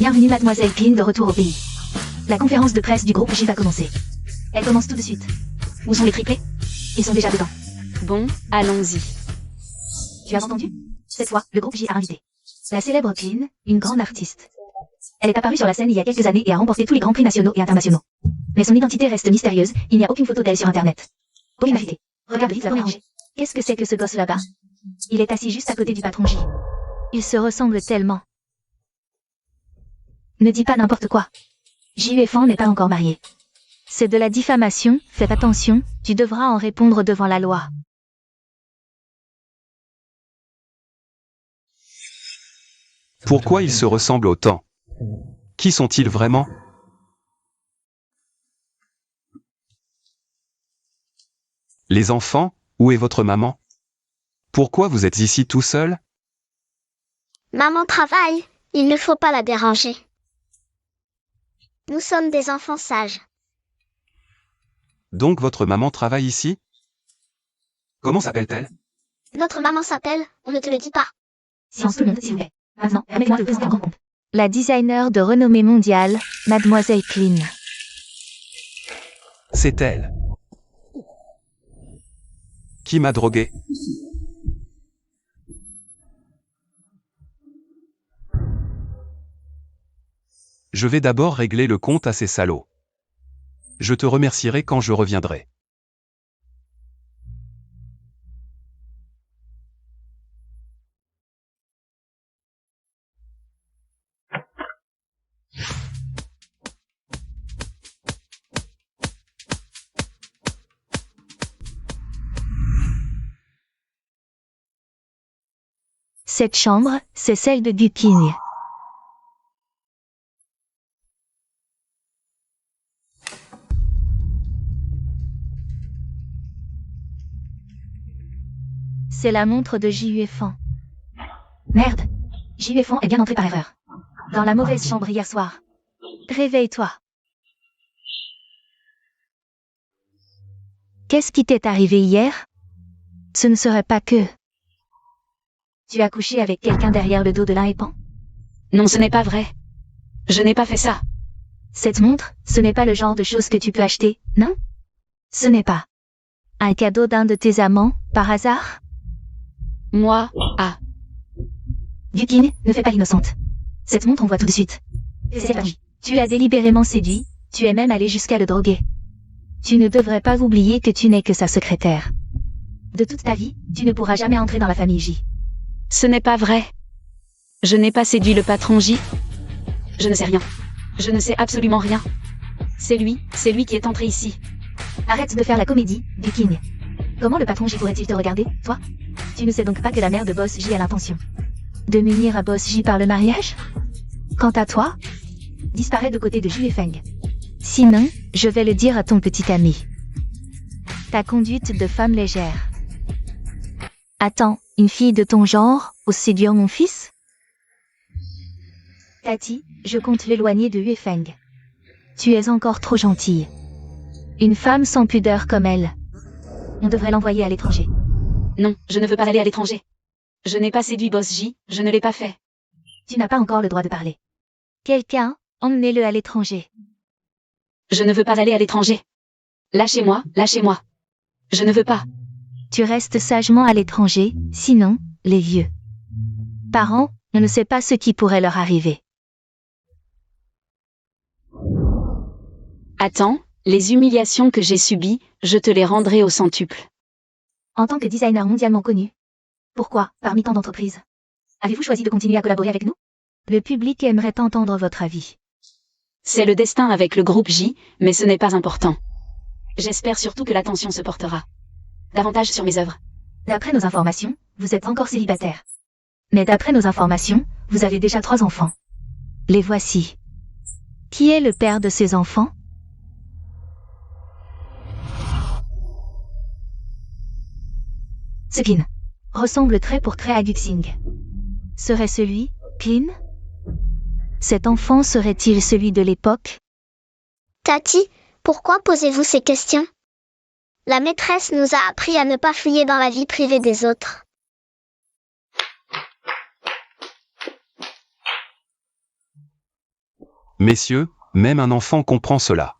Bienvenue mademoiselle Clean de retour au pays. La conférence de presse du groupe J va commencer. Elle commence tout de suite. Où sont les triplés? Ils sont déjà dedans. Bon, allons-y. Tu as entendu? Cette fois, le groupe J a invité la célèbre Clean, une grande artiste. Elle est apparue sur la scène il y a quelques années et a remporté tous les grands prix nationaux et internationaux. Mais son identité reste mystérieuse, il n'y a aucune photo d'elle sur internet. Aucune invité. Regarde vite la rangée. Qu'est-ce que c'est que ce gosse là-bas? Il est assis juste à côté du patron J. Ils se ressemblent tellement. Ne dis pas n'importe quoi. JUFan n'est pas encore marié. C'est de la diffamation, fais attention, tu devras en répondre devant la loi. Pourquoi ils se ressemblent autant? Qui sont-ils vraiment? Les enfants, où est votre maman? Pourquoi vous êtes ici tout seul? Maman travaille, il ne faut pas la déranger. Nous sommes des enfants sages. Donc votre maman travaille ici? Comment s'appelle-t-elle? Notre maman s'appelle, on ne te le dit pas. Silence tout le monde, s'il vous plaît. Maintenant, permettez-moi de présenter le grand compte. La designer de renommée mondiale, mademoiselle Clean. C'est elle. Qui m'a drogué? Je vais d'abord régler le compte à ces salauds. Je te remercierai quand je reviendrai. Cette chambre, c'est celle de Duking. C'est la montre de JUFan. Merde. JUFan est bien entré par erreur. Dans la mauvaise chambre hier soir. Réveille-toi. Qu'est-ce qui t'est arrivé hier? Ce ne serait pas que... Tu as couché avec quelqu'un derrière le dos de l'Aépan? Non, ce n'est pas vrai. Je n'ai pas fait ça. Cette montre, ce n'est pas le genre de chose que tu peux acheter, non? Ce n'est pas un cadeau d'un de tes amants, par hasard? Moi, ah. Duking, ne fais pas l'innocente. Cette montre on voit tout de suite. C'est pas lui. Tu l'as délibérément séduit, tu es même allé jusqu'à le droguer. Tu ne devrais pas oublier que tu n'es que sa secrétaire. De toute ta vie, tu ne pourras jamais entrer dans la famille J. Ce n'est pas vrai. Je n'ai pas séduit le patron J. Je ne sais rien. Je ne sais absolument rien. C'est lui qui est entré ici. Arrête de faire la comédie, Duking. Comment le patron J pourrait-il te regarder, toi? Tu ne sais donc pas que la mère de Boss J a l'intention de m'unir à Boss J par le mariage? Quant à toi, disparais de côté de JUFeng. Sinon, je vais le dire à ton petit ami. Ta conduite de femme légère. Attends, une fille de ton genre, ose séduire mon fils? Tati, je compte l'éloigner de Yufeng. Tu es encore trop gentille. Une femme sans pudeur comme elle. On devrait l'envoyer à l'étranger. Non, je ne veux pas aller à l'étranger. Je n'ai pas séduit Boss J, je ne l'ai pas fait. Tu n'as pas encore le droit de parler. Quelqu'un, emmenez-le à l'étranger. Je ne veux pas aller à l'étranger. Lâchez-moi, lâchez-moi. Je ne veux pas. Tu restes sagement à l'étranger, sinon, les vieux parents, on ne sait pas ce qui pourrait leur arriver. Attends, les humiliations que j'ai subies, je te les rendrai au centuple. En tant que designer mondialement connu, pourquoi, parmi tant d'entreprises, avez-vous choisi de continuer à collaborer avec nous? Le public aimerait entendre votre avis. C'est le destin avec le groupe J, mais ce n'est pas important. J'espère surtout que l'attention se portera davantage sur mes œuvres. D'après nos informations, vous êtes encore célibataire. Mais d'après nos informations, vous avez déjà 3 enfants. Les voici. Qui est le père de ces enfants? Ce Clean ressemble trait pour trait à Duxing. Serait-ce lui, Clean? Cet enfant serait-il celui de l'époque? Tati, pourquoi posez-vous ces questions? La maîtresse nous a appris à ne pas fouiller dans la vie privée des autres. Messieurs, même un enfant comprend cela.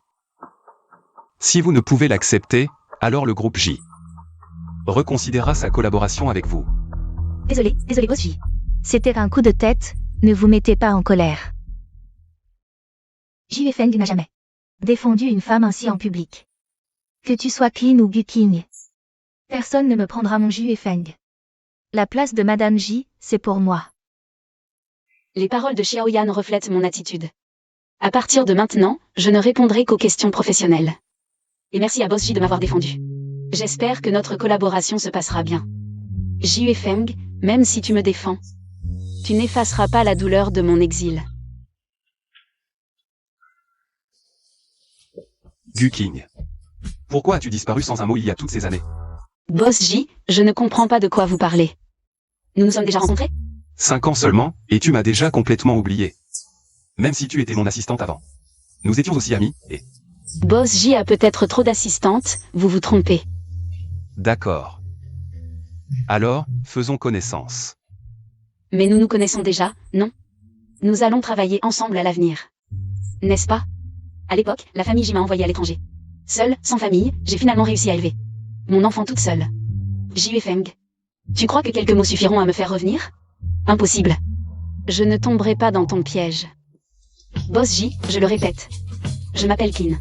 Si vous ne pouvez l'accepter, alors le groupe J reconsidérera sa collaboration avec vous. Désolé, boss J. C'était un coup de tête, ne vous mettez pas en colère. Jue Feng n'a jamais défendu une femme ainsi en public. Que tu sois Qin ou Gu Qing. Personne ne me prendra mon Jue Feng. La place de Madame J, c'est pour moi. Les paroles de Xiaoyan reflètent mon attitude. À partir de maintenant, je ne répondrai qu'aux questions professionnelles. Et merci à Boss J de m'avoir défendu. J'espère que notre collaboration se passera bien. Jue Feng, même si tu me défends, tu n'effaceras pas la douleur de mon exil. Gu Qing. Pourquoi as-tu disparu sans un mot il y a toutes ces années? Boss J, je ne comprends pas de quoi vous parlez. Nous nous sommes déjà rencontrés? 5 ans seulement, et tu m'as déjà complètement oublié. Même si tu étais mon assistante avant. Nous étions aussi amis, et... Boss J a peut-être trop d'assistantes, vous vous trompez. D'accord. Alors, faisons connaissance. Mais nous nous connaissons déjà, non? Nous allons travailler ensemble à l'avenir. N'est-ce pas? À l'époque, la famille J m'a envoyé à l'étranger. Seule, sans famille, j'ai finalement réussi à élever mon enfant toute seule. Jue Feng. Tu crois que quelques mots suffiront à me faire revenir? Impossible. Je ne tomberai pas dans ton piège. Boss J, je le répète. Je m'appelle Qin.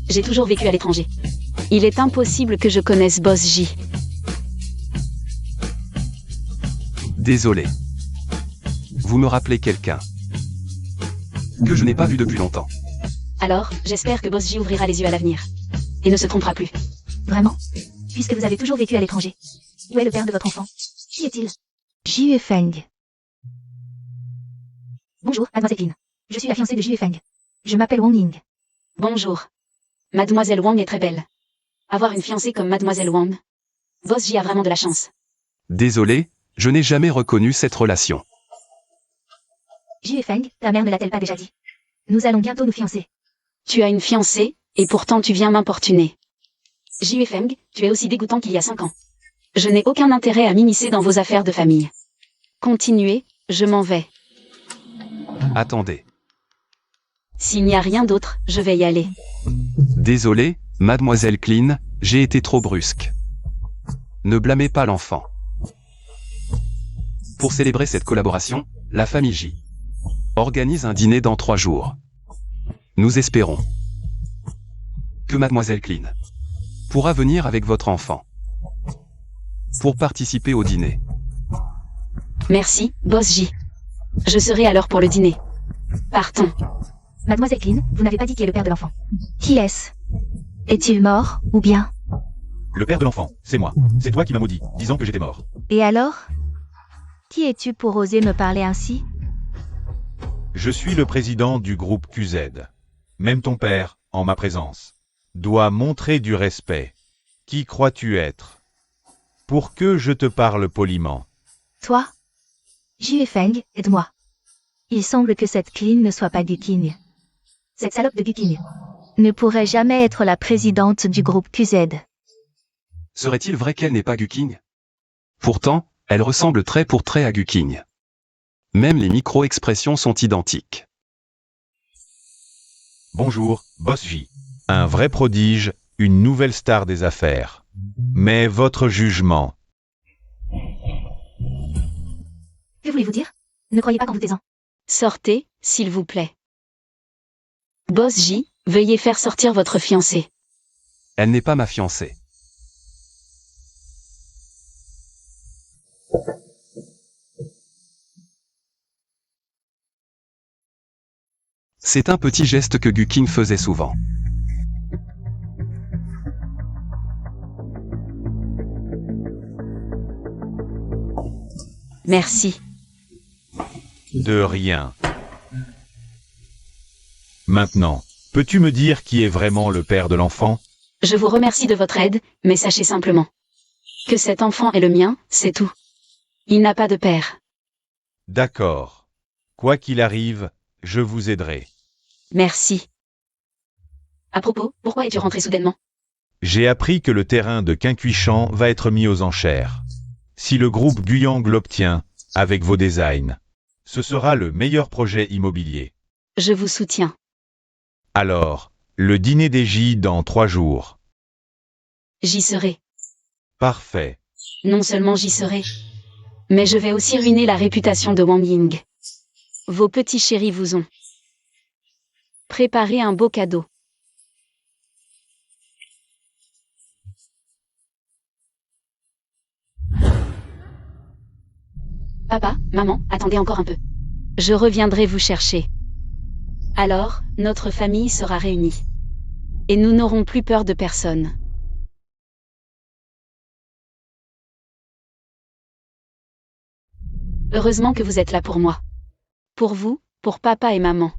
J'ai toujours vécu à l'étranger. Il est impossible que je connaisse Boss J. Désolé. Vous me rappelez quelqu'un que je n'ai pas vu depuis longtemps. Alors, j'espère que Boss J ouvrira les yeux à l'avenir. Et ne se trompera plus. Vraiment? Puisque vous avez toujours vécu à l'étranger. Où est le père de votre enfant? Qui est-il? Jue Feng. Bonjour, mademoiselle Qin. Je suis la fiancée de Jue Feng. Je m'appelle Wang Ying. Bonjour. Mademoiselle Wang est très belle. Avoir une fiancée comme Mademoiselle Wang. Boss J a vraiment de la chance. Désolé, je n'ai jamais reconnu cette relation. Jue Feng, ta mère ne l'a-t-elle pas déjà dit? Nous allons bientôt nous fiancer. Tu as une fiancée, et pourtant tu viens m'importuner. Jue Feng, tu es aussi dégoûtant qu'il y a 5 ans. Je n'ai aucun intérêt à m'immiscer dans vos affaires de famille. Continuez, je m'en vais. Attendez. S'il n'y a rien d'autre, je vais y aller. Désolé, mademoiselle Qin, j'ai été trop brusque. Ne blâmez pas l'enfant. Pour célébrer cette collaboration, la famille J organise un dîner dans 3 jours. Nous espérons que mademoiselle Qin pourra venir avec votre enfant pour participer au dîner. Merci, Boss J. Je serai à l'heure pour le dîner. Partons. Mademoiselle Qin, vous n'avez pas dit qui est le père de l'enfant. Qui est-ce? Est-il mort, ou bien? Le père de l'enfant, c'est moi. C'est toi qui m'as maudit, disant que j'étais mort. Et alors? Qui es-tu pour oser me parler ainsi? Je suis le président du groupe QZ. Même ton père, en ma présence, doit montrer du respect. Qui crois-tu être? Pour que je te parle poliment. Toi? Jue Feng, aide-moi. Il semble que cette Qin ne soit pas Gu Qing. Cette salope de Gu Qing ne pourrait jamais être la présidente du groupe QZ. Serait-il vrai qu'elle n'est pas Gu Qing? Pourtant, elle ressemble trait pour trait à Gu Qing. Même les micro-expressions sont identiques. Bonjour, Boss J. Un vrai prodige, une nouvelle star des affaires. Mais votre jugement... Que voulez-vous dire? Ne croyez pas qu'en vous taisant. Sortez, s'il vous plaît. Boss J, veuillez faire sortir votre fiancée. Elle n'est pas ma fiancée. C'est un petit geste que Gu Qing faisait souvent. Merci. De rien. Maintenant, peux-tu me dire qui est vraiment le père de l'enfant? Je vous remercie de votre aide, mais sachez simplement que cet enfant est le mien, c'est tout. Il n'a pas de père. D'accord. Quoi qu'il arrive, je vous aiderai. Merci. À propos, pourquoi es-tu rentré soudainement? J'ai appris que le terrain de Quincuichan va être mis aux enchères. Si le groupe Guyang l'obtient, avec vos designs, ce sera le meilleur projet immobilier. Je vous soutiens. Alors, le dîner des J dans 3 jours. J'y serai. Parfait. Non seulement j'y serai, mais je vais aussi ruiner la réputation de Wang Ying. Vos petits chéris vous ont préparé un beau cadeau. Papa, maman, attendez encore un peu. Je reviendrai vous chercher. Alors, notre famille sera réunie. Et nous n'aurons plus peur de personne. Heureusement que vous êtes là pour moi. Pour vous, pour papa et maman.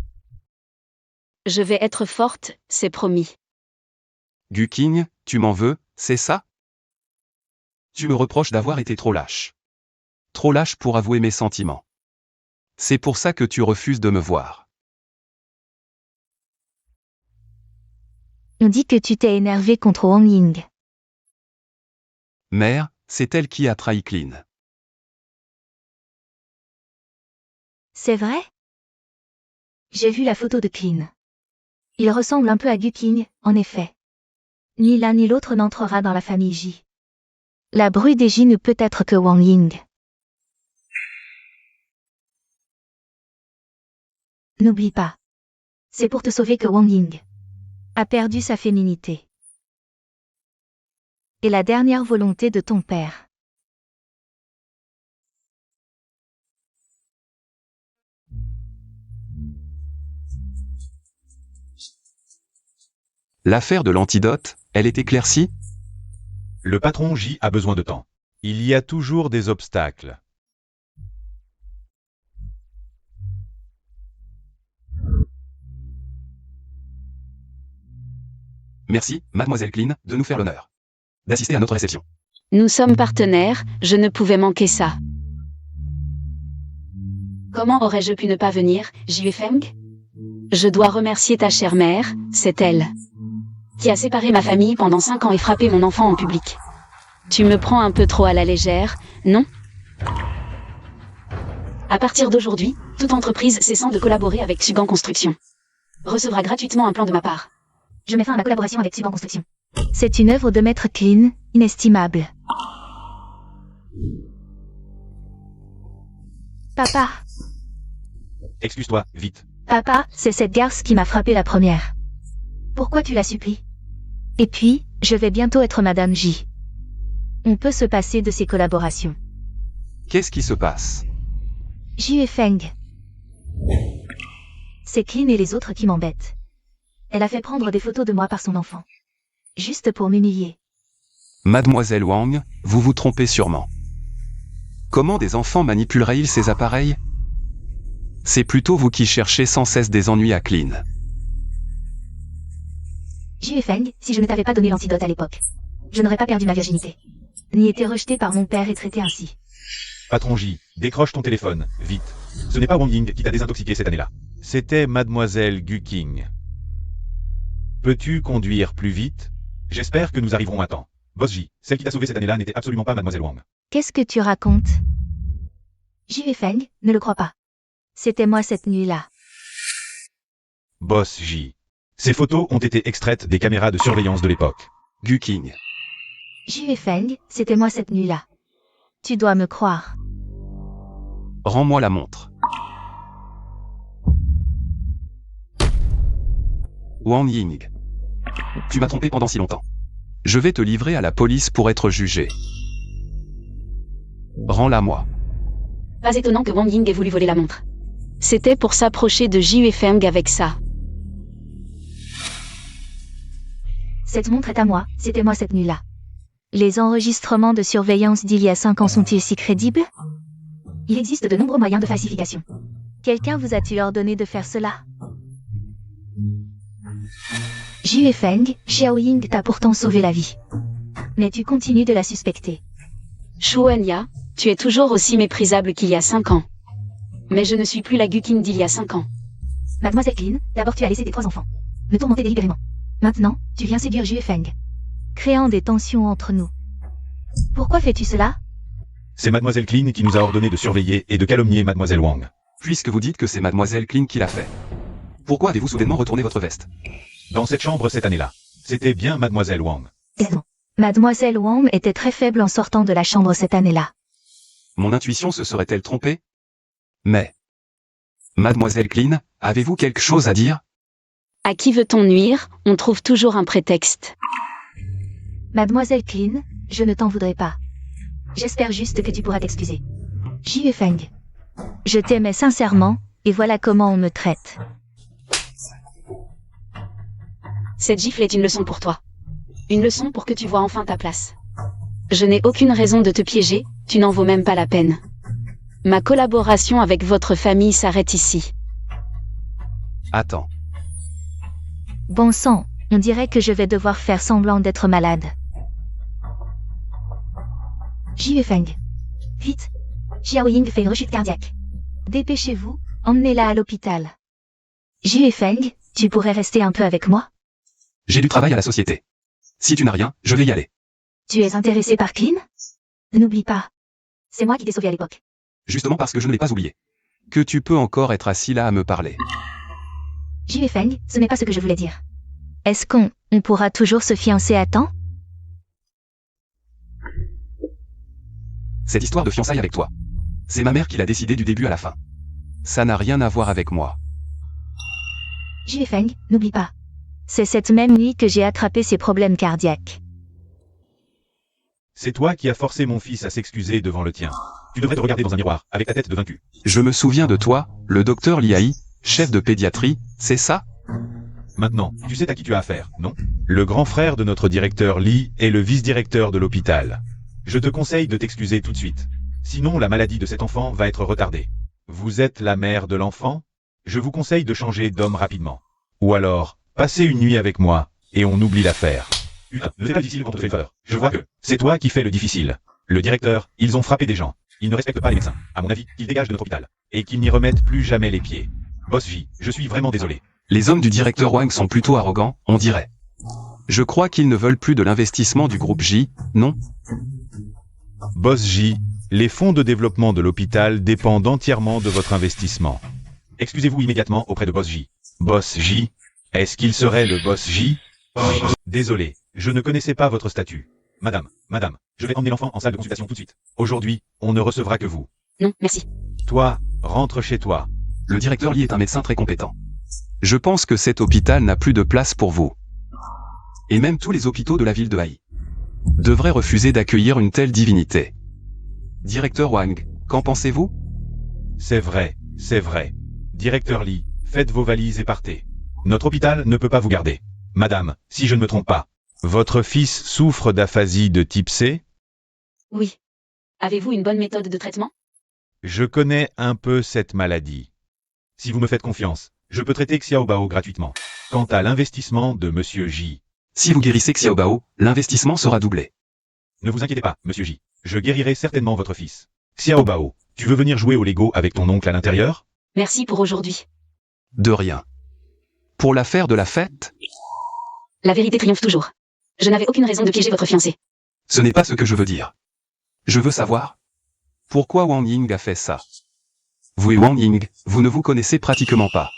Je vais être forte, c'est promis. Gu Qing, tu m'en veux, c'est ça? Tu me reproches d'avoir été trop lâche. Trop lâche pour avouer mes sentiments. C'est pour ça que tu refuses de me voir. On dit que tu t'es énervé contre Wang Ying. Mère, c'est elle qui a trahi Clean. C'est vrai? J'ai vu la photo de Clean. Il ressemble un peu à Gu Qing, en effet. Ni l'un ni l'autre n'entrera dans la famille J. La bru des J ne peut être que Wang Ying. N'oublie pas. C'est pour te sauver que Wang Ying a perdu sa féminité. Et la dernière volonté de ton père. L'affaire de l'antidote, elle est éclaircie? Le patron J a besoin de temps. Il y a toujours des obstacles. Merci, mademoiselle Clean, de nous faire l'honneur d'assister à notre réception. Nous sommes partenaires, je ne pouvais manquer ça. Comment aurais-je pu ne pas venir, Jue Feng? Je dois remercier ta chère mère, c'est elle qui a séparé ma famille pendant 5 ans et frappé mon enfant en public. Tu me prends un peu trop à la légère, non? À partir d'aujourd'hui, toute entreprise cessant de collaborer avec Sugan Construction recevra gratuitement un plan de ma part. Je mets fin à ma collaboration avec Suban Construction. C'est une œuvre de maître Clean, inestimable. Papa, Excuse-toi, vite. papa, c'est cette garce qui m'a frappé la première. Pourquoi tu la supplies? Et puis, je vais bientôt être Madame J. On peut se passer de ces collaborations. Qu'est-ce qui se passe? Jue Feng. C'est Clean et les autres qui m'embêtent. Elle a fait prendre des photos de moi par son enfant. Juste pour m'humilier. Mademoiselle Wang, vous vous trompez sûrement. Comment des enfants manipuleraient-ils ces appareils? C'est plutôt vous qui cherchez sans cesse des ennuis à Clean. Jue Feng, si je ne t'avais pas donné l'antidote à l'époque, je n'aurais pas perdu ma virginité. Ni été rejetée par mon père et traitée ainsi. Patron J, décroche ton téléphone, vite. Ce n'est pas Wang Ying qui t'a désintoxiqué cette année-là. C'était mademoiselle Gu Qing. Peux-tu conduire plus vite? J'espère que nous arriverons à temps. Boss J, celle qui t'a sauvé cette année-là n'était absolument pas mademoiselle Wang. Qu'est-ce que tu racontes? Jue Feng, ne le crois pas. C'était moi cette nuit-là. Boss J. Ces photos ont été extraites des caméras de surveillance de l'époque. Gu Qing. Jue Feng, c'était moi cette nuit-là. Tu dois me croire. Rends-moi la montre. Wang Ying. Tu m'as trompé pendant si longtemps. Je vais te livrer à la police pour être jugé. Rends-la-moi. Pas étonnant que Wang Ying ait voulu voler la montre. C'était pour s'approcher de Jue Feng avec ça. Cette montre est à moi, c'était moi cette nuit-là. Les enregistrements de surveillance d'il y a 5 ans sont-ils si crédibles? Il existe de nombreux moyens de falsification. Quelqu'un vous a-t-il ordonné de faire cela? Jue Feng, Xiao Ying t'a pourtant sauvé la vie. Mais tu continues de la suspecter. Shuenya, tu es toujours aussi méprisable qu'il y a 5 ans. Mais je ne suis plus la Gu Qing d'il y a 5 ans. Mademoiselle Clean, d'abord tu as laissé tes 3 enfants me tourmenter délibérément. Maintenant, tu viens séduire Jue Feng, créant des tensions entre nous. Pourquoi fais-tu cela? C'est mademoiselle Clean qui nous a ordonné de surveiller et de calomnier mademoiselle Wang. Puisque vous dites que c'est mademoiselle Clean qui l'a fait. Pourquoi avez-vous soudainement retourné votre veste? Dans cette chambre cette année-là. C'était bien Mademoiselle Wang. Non. Mademoiselle Wang était très faible en sortant de la chambre cette année-là. Mon intuition se serait-elle trompée? Mais... Mademoiselle Clean, avez-vous quelque chose à dire? À qui veut-on nuire? On trouve toujours un prétexte. Mademoiselle Clean, je ne t'en voudrais pas. J'espère juste que tu pourras t'excuser. Jie Feng. Je t'aimais sincèrement, et voilà comment on me traite. Cette gifle est une leçon pour toi. Une leçon pour que tu vois enfin ta place. Je n'ai aucune raison de te piéger, tu n'en vaux même pas la peine. Ma collaboration avec votre famille s'arrête ici. Attends. Bon sang, on dirait que je vais devoir faire semblant d'être malade. Jie Feng. Vite. Xiao Ying fait une rechute cardiaque. Dépêchez-vous, emmenez-la à l'hôpital. Jie Feng, tu pourrais rester un peu avec moi? J'ai du travail à la société. Si tu n'as rien, je vais y aller. Tu es intéressé par Clean? N'oublie pas. C'est moi qui t'ai sauvé à l'époque. Justement parce que je ne l'ai pas oublié. Que tu peux encore être assis là à me parler. Jie Feng, ce n'est pas ce que je voulais dire. Est-ce qu'on pourra toujours se fiancer à temps? Cette histoire de fiançailles avec toi. C'est ma mère qui l'a décidé du début à la fin. Ça n'a rien à voir avec moi. Jie Feng, n'oublie pas. C'est cette même nuit que j'ai attrapé ces problèmes cardiaques. C'est toi qui as forcé mon fils à s'excuser devant le tien. Tu devrais te regarder dans un miroir, avec ta tête de vaincu. Je me souviens de toi, le docteur Liaï, chef de pédiatrie, c'est ça? Maintenant, tu sais à qui tu as affaire, non? Le grand frère de notre directeur Li est le vice-directeur de l'hôpital. Je te conseille de t'excuser tout de suite. Sinon la maladie de cet enfant va être retardée. Vous êtes la mère de l'enfant? Je vous conseille de changer d'homme rapidement. Ou alors, passez une nuit avec moi, et on oublie l'affaire. Putain, ne fais pas difficile quand on te fait peur. Je vois que c'est toi qui fais le difficile. Le directeur, ils ont frappé des gens. Ils ne respectent pas les médecins. À mon avis, qu'ils dégagent de notre hôpital. Et qu'ils n'y remettent plus jamais les pieds. Boss J, je suis vraiment désolé. Les hommes du directeur Wang sont plutôt arrogants, on dirait. Je crois qu'ils ne veulent plus de l'investissement du groupe J, non? Boss J, les fonds de développement de l'hôpital dépendent entièrement de votre investissement. Excusez-vous immédiatement auprès de Boss J. Boss J, est-ce qu'il serait le Boss J? Désolé, je ne connaissais pas votre statut. Madame, je vais emmener l'enfant en salle de consultation tout de suite. Aujourd'hui, on ne recevra que vous. Non, merci. Toi, rentre chez toi. Le directeur Li est un médecin très compétent. Je pense que cet hôpital n'a plus de place pour vous. Et même tous les hôpitaux de la ville de Haï devraient refuser d'accueillir une telle divinité. Directeur Wang, qu'en pensez-vous? C'est vrai. Directeur Li, faites vos valises et partez. Notre hôpital ne peut pas vous garder. Madame, si je ne me trompe pas, votre fils souffre d'aphasie de type C? Oui. Avez-vous une bonne méthode de traitement? Je connais un peu cette maladie. Si vous me faites confiance, je peux traiter Xiao Bao gratuitement. Quant à l'investissement de Monsieur J. Si vous guérissez Xiao Bao, l'investissement sera doublé. Ne vous inquiétez pas, Monsieur J. Je guérirai certainement votre fils. Xiao Bao, tu veux venir jouer au Lego avec ton oncle à l'intérieur? Merci pour aujourd'hui. De rien. Pour l'affaire de la fête? La vérité triomphe toujours. Je n'avais aucune raison de piéger votre fiancé. Ce n'est pas ce que je veux dire. Je veux savoir pourquoi Wang Ying a fait ça. Vous et Wang Ying, vous ne vous connaissez pratiquement pas.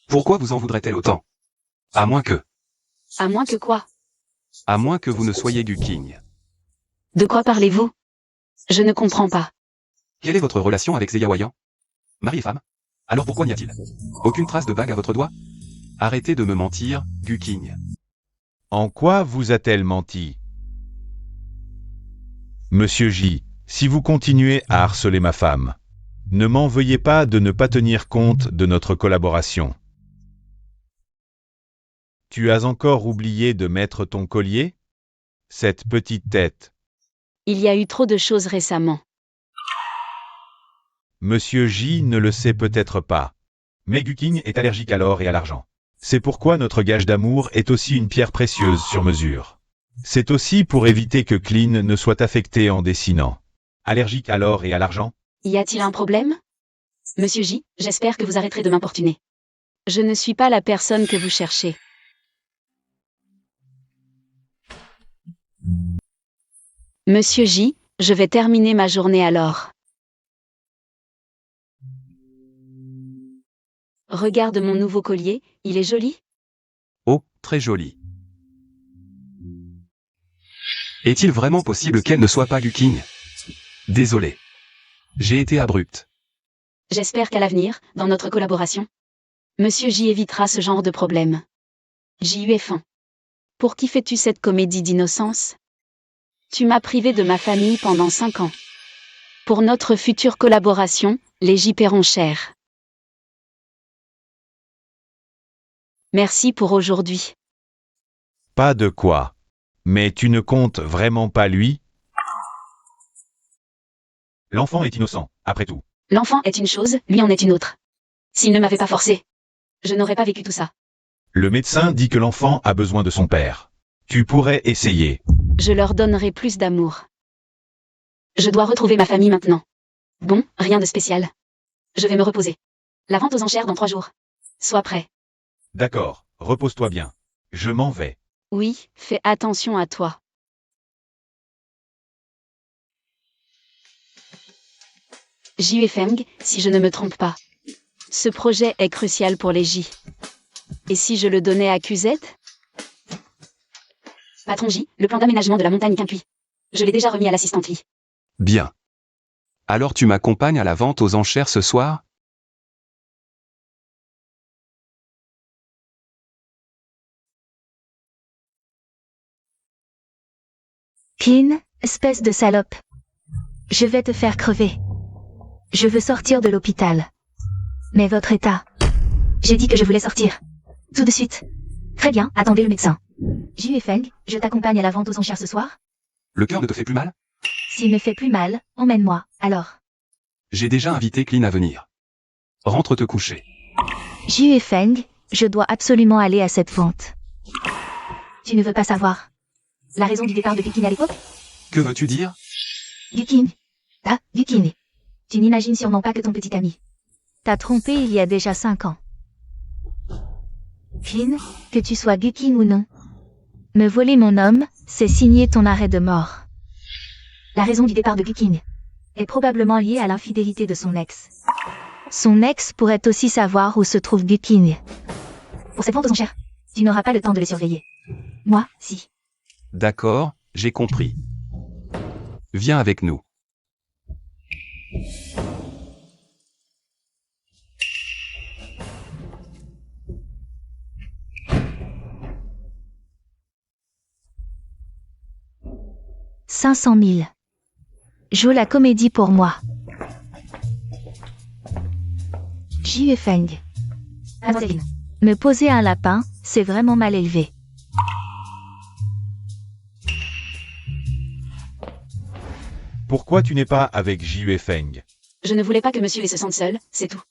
Pourquoi vous en voudrait-elle autant? À moins que quoi? À moins que vous ne soyez Gu King. De quoi parlez-vous? Je ne comprends pas. Quelle est votre relation avec Zeya Wayan? Mari et femme? Alors pourquoi n'y a-t-il aucune trace de bague à votre doigt? Arrêtez de me mentir, Gu King. En quoi vous a-t-elle menti? Monsieur J, si vous continuez à harceler ma femme, ne m'en veuillez pas de ne pas tenir compte de notre collaboration. Tu as encore oublié de mettre ton collier? Cette petite tête. Il y a eu trop de choses récemment. Monsieur J ne le sait peut-être pas. Mais Gu King est allergique à l'or et à l'argent. C'est pourquoi notre gage d'amour est aussi une pierre précieuse sur mesure. C'est aussi pour éviter que Clean ne soit affecté en dessinant. Allergique à l'or et à l'argent? Y a-t-il un problème? Monsieur J, j'espère que vous arrêterez de m'importuner. Je ne suis pas la personne que vous cherchez. Monsieur J, je vais terminer ma journée alors. Regarde mon nouveau collier, il est joli. Oh, très joli. Est-il vraiment possible qu'elle ne soit pas Guking? Désolé. J'ai été abrupte. J'espère qu'à l'avenir, dans notre collaboration, Monsieur J évitera ce genre de problème. JUF1. Pour qui fais-tu cette comédie d'innocence? Tu m'as privé de ma famille pendant 5 ans. Pour notre future collaboration, les J paieront cher. Merci pour aujourd'hui. Pas de quoi. Mais tu ne comptes vraiment pas lui? L'enfant est innocent, après tout. L'enfant est une chose, lui en est une autre. S'il ne m'avait pas forcé, je n'aurais pas vécu tout ça. Le médecin dit que l'enfant a besoin de son père. Tu pourrais essayer. Je leur donnerai plus d'amour. Je dois retrouver ma famille maintenant. Bon, rien de spécial. Je vais me reposer. La vente aux enchères dans 3 jours. Sois prêt. D'accord, repose-toi bien. Je m'en vais. Oui, fais attention à toi. JUFeng, si je ne me trompe pas. Ce projet est crucial pour les J. Et si je le donnais à QZ? Patron J, le plan d'aménagement de la montagne Quincuit. Je l'ai déjà remis à l'assistante Lee. Bien. Alors tu m'accompagnes à la vente aux enchères ce soir? Kin, espèce de salope. Je vais te faire crever. Je veux sortir de l'hôpital. Mais votre état. J'ai dit que je voulais sortir. Tout de suite. Très bien, attendez le médecin. JUFeng, je t'accompagne à la vente aux enchères ce soir? Le cœur ne te fait plus mal? S'il me fait plus mal, emmène-moi, alors. J'ai déjà invité Clean à venir. Rentre te coucher. JUFeng, je dois absolument aller à cette vente. Tu ne veux pas savoir la raison du départ de Gukin à l'époque? Que veux-tu dire? Gukin. Ah, Gukin. Tu n'imagines sûrement pas que ton petit ami t'a trompé il y a déjà 5 ans. Kin, que tu sois Gukin ou non. Me voler mon homme, c'est signer ton arrêt de mort. La raison du départ de Gukin est probablement liée à l'infidélité de son ex. Son ex pourrait aussi savoir où se trouve Gukin. Pour cette vente aux enchères, tu n'auras pas le temps de le surveiller. Moi, si. D'accord, j'ai compris. Viens avec nous. « 500 000. Joue la comédie pour moi. JUFeng. Mademoiselle. Me poser un lapin, c'est vraiment mal élevé. Pourquoi tu n'es pas avec JUFeng? Je ne voulais pas que monsieur se sente seul, c'est tout.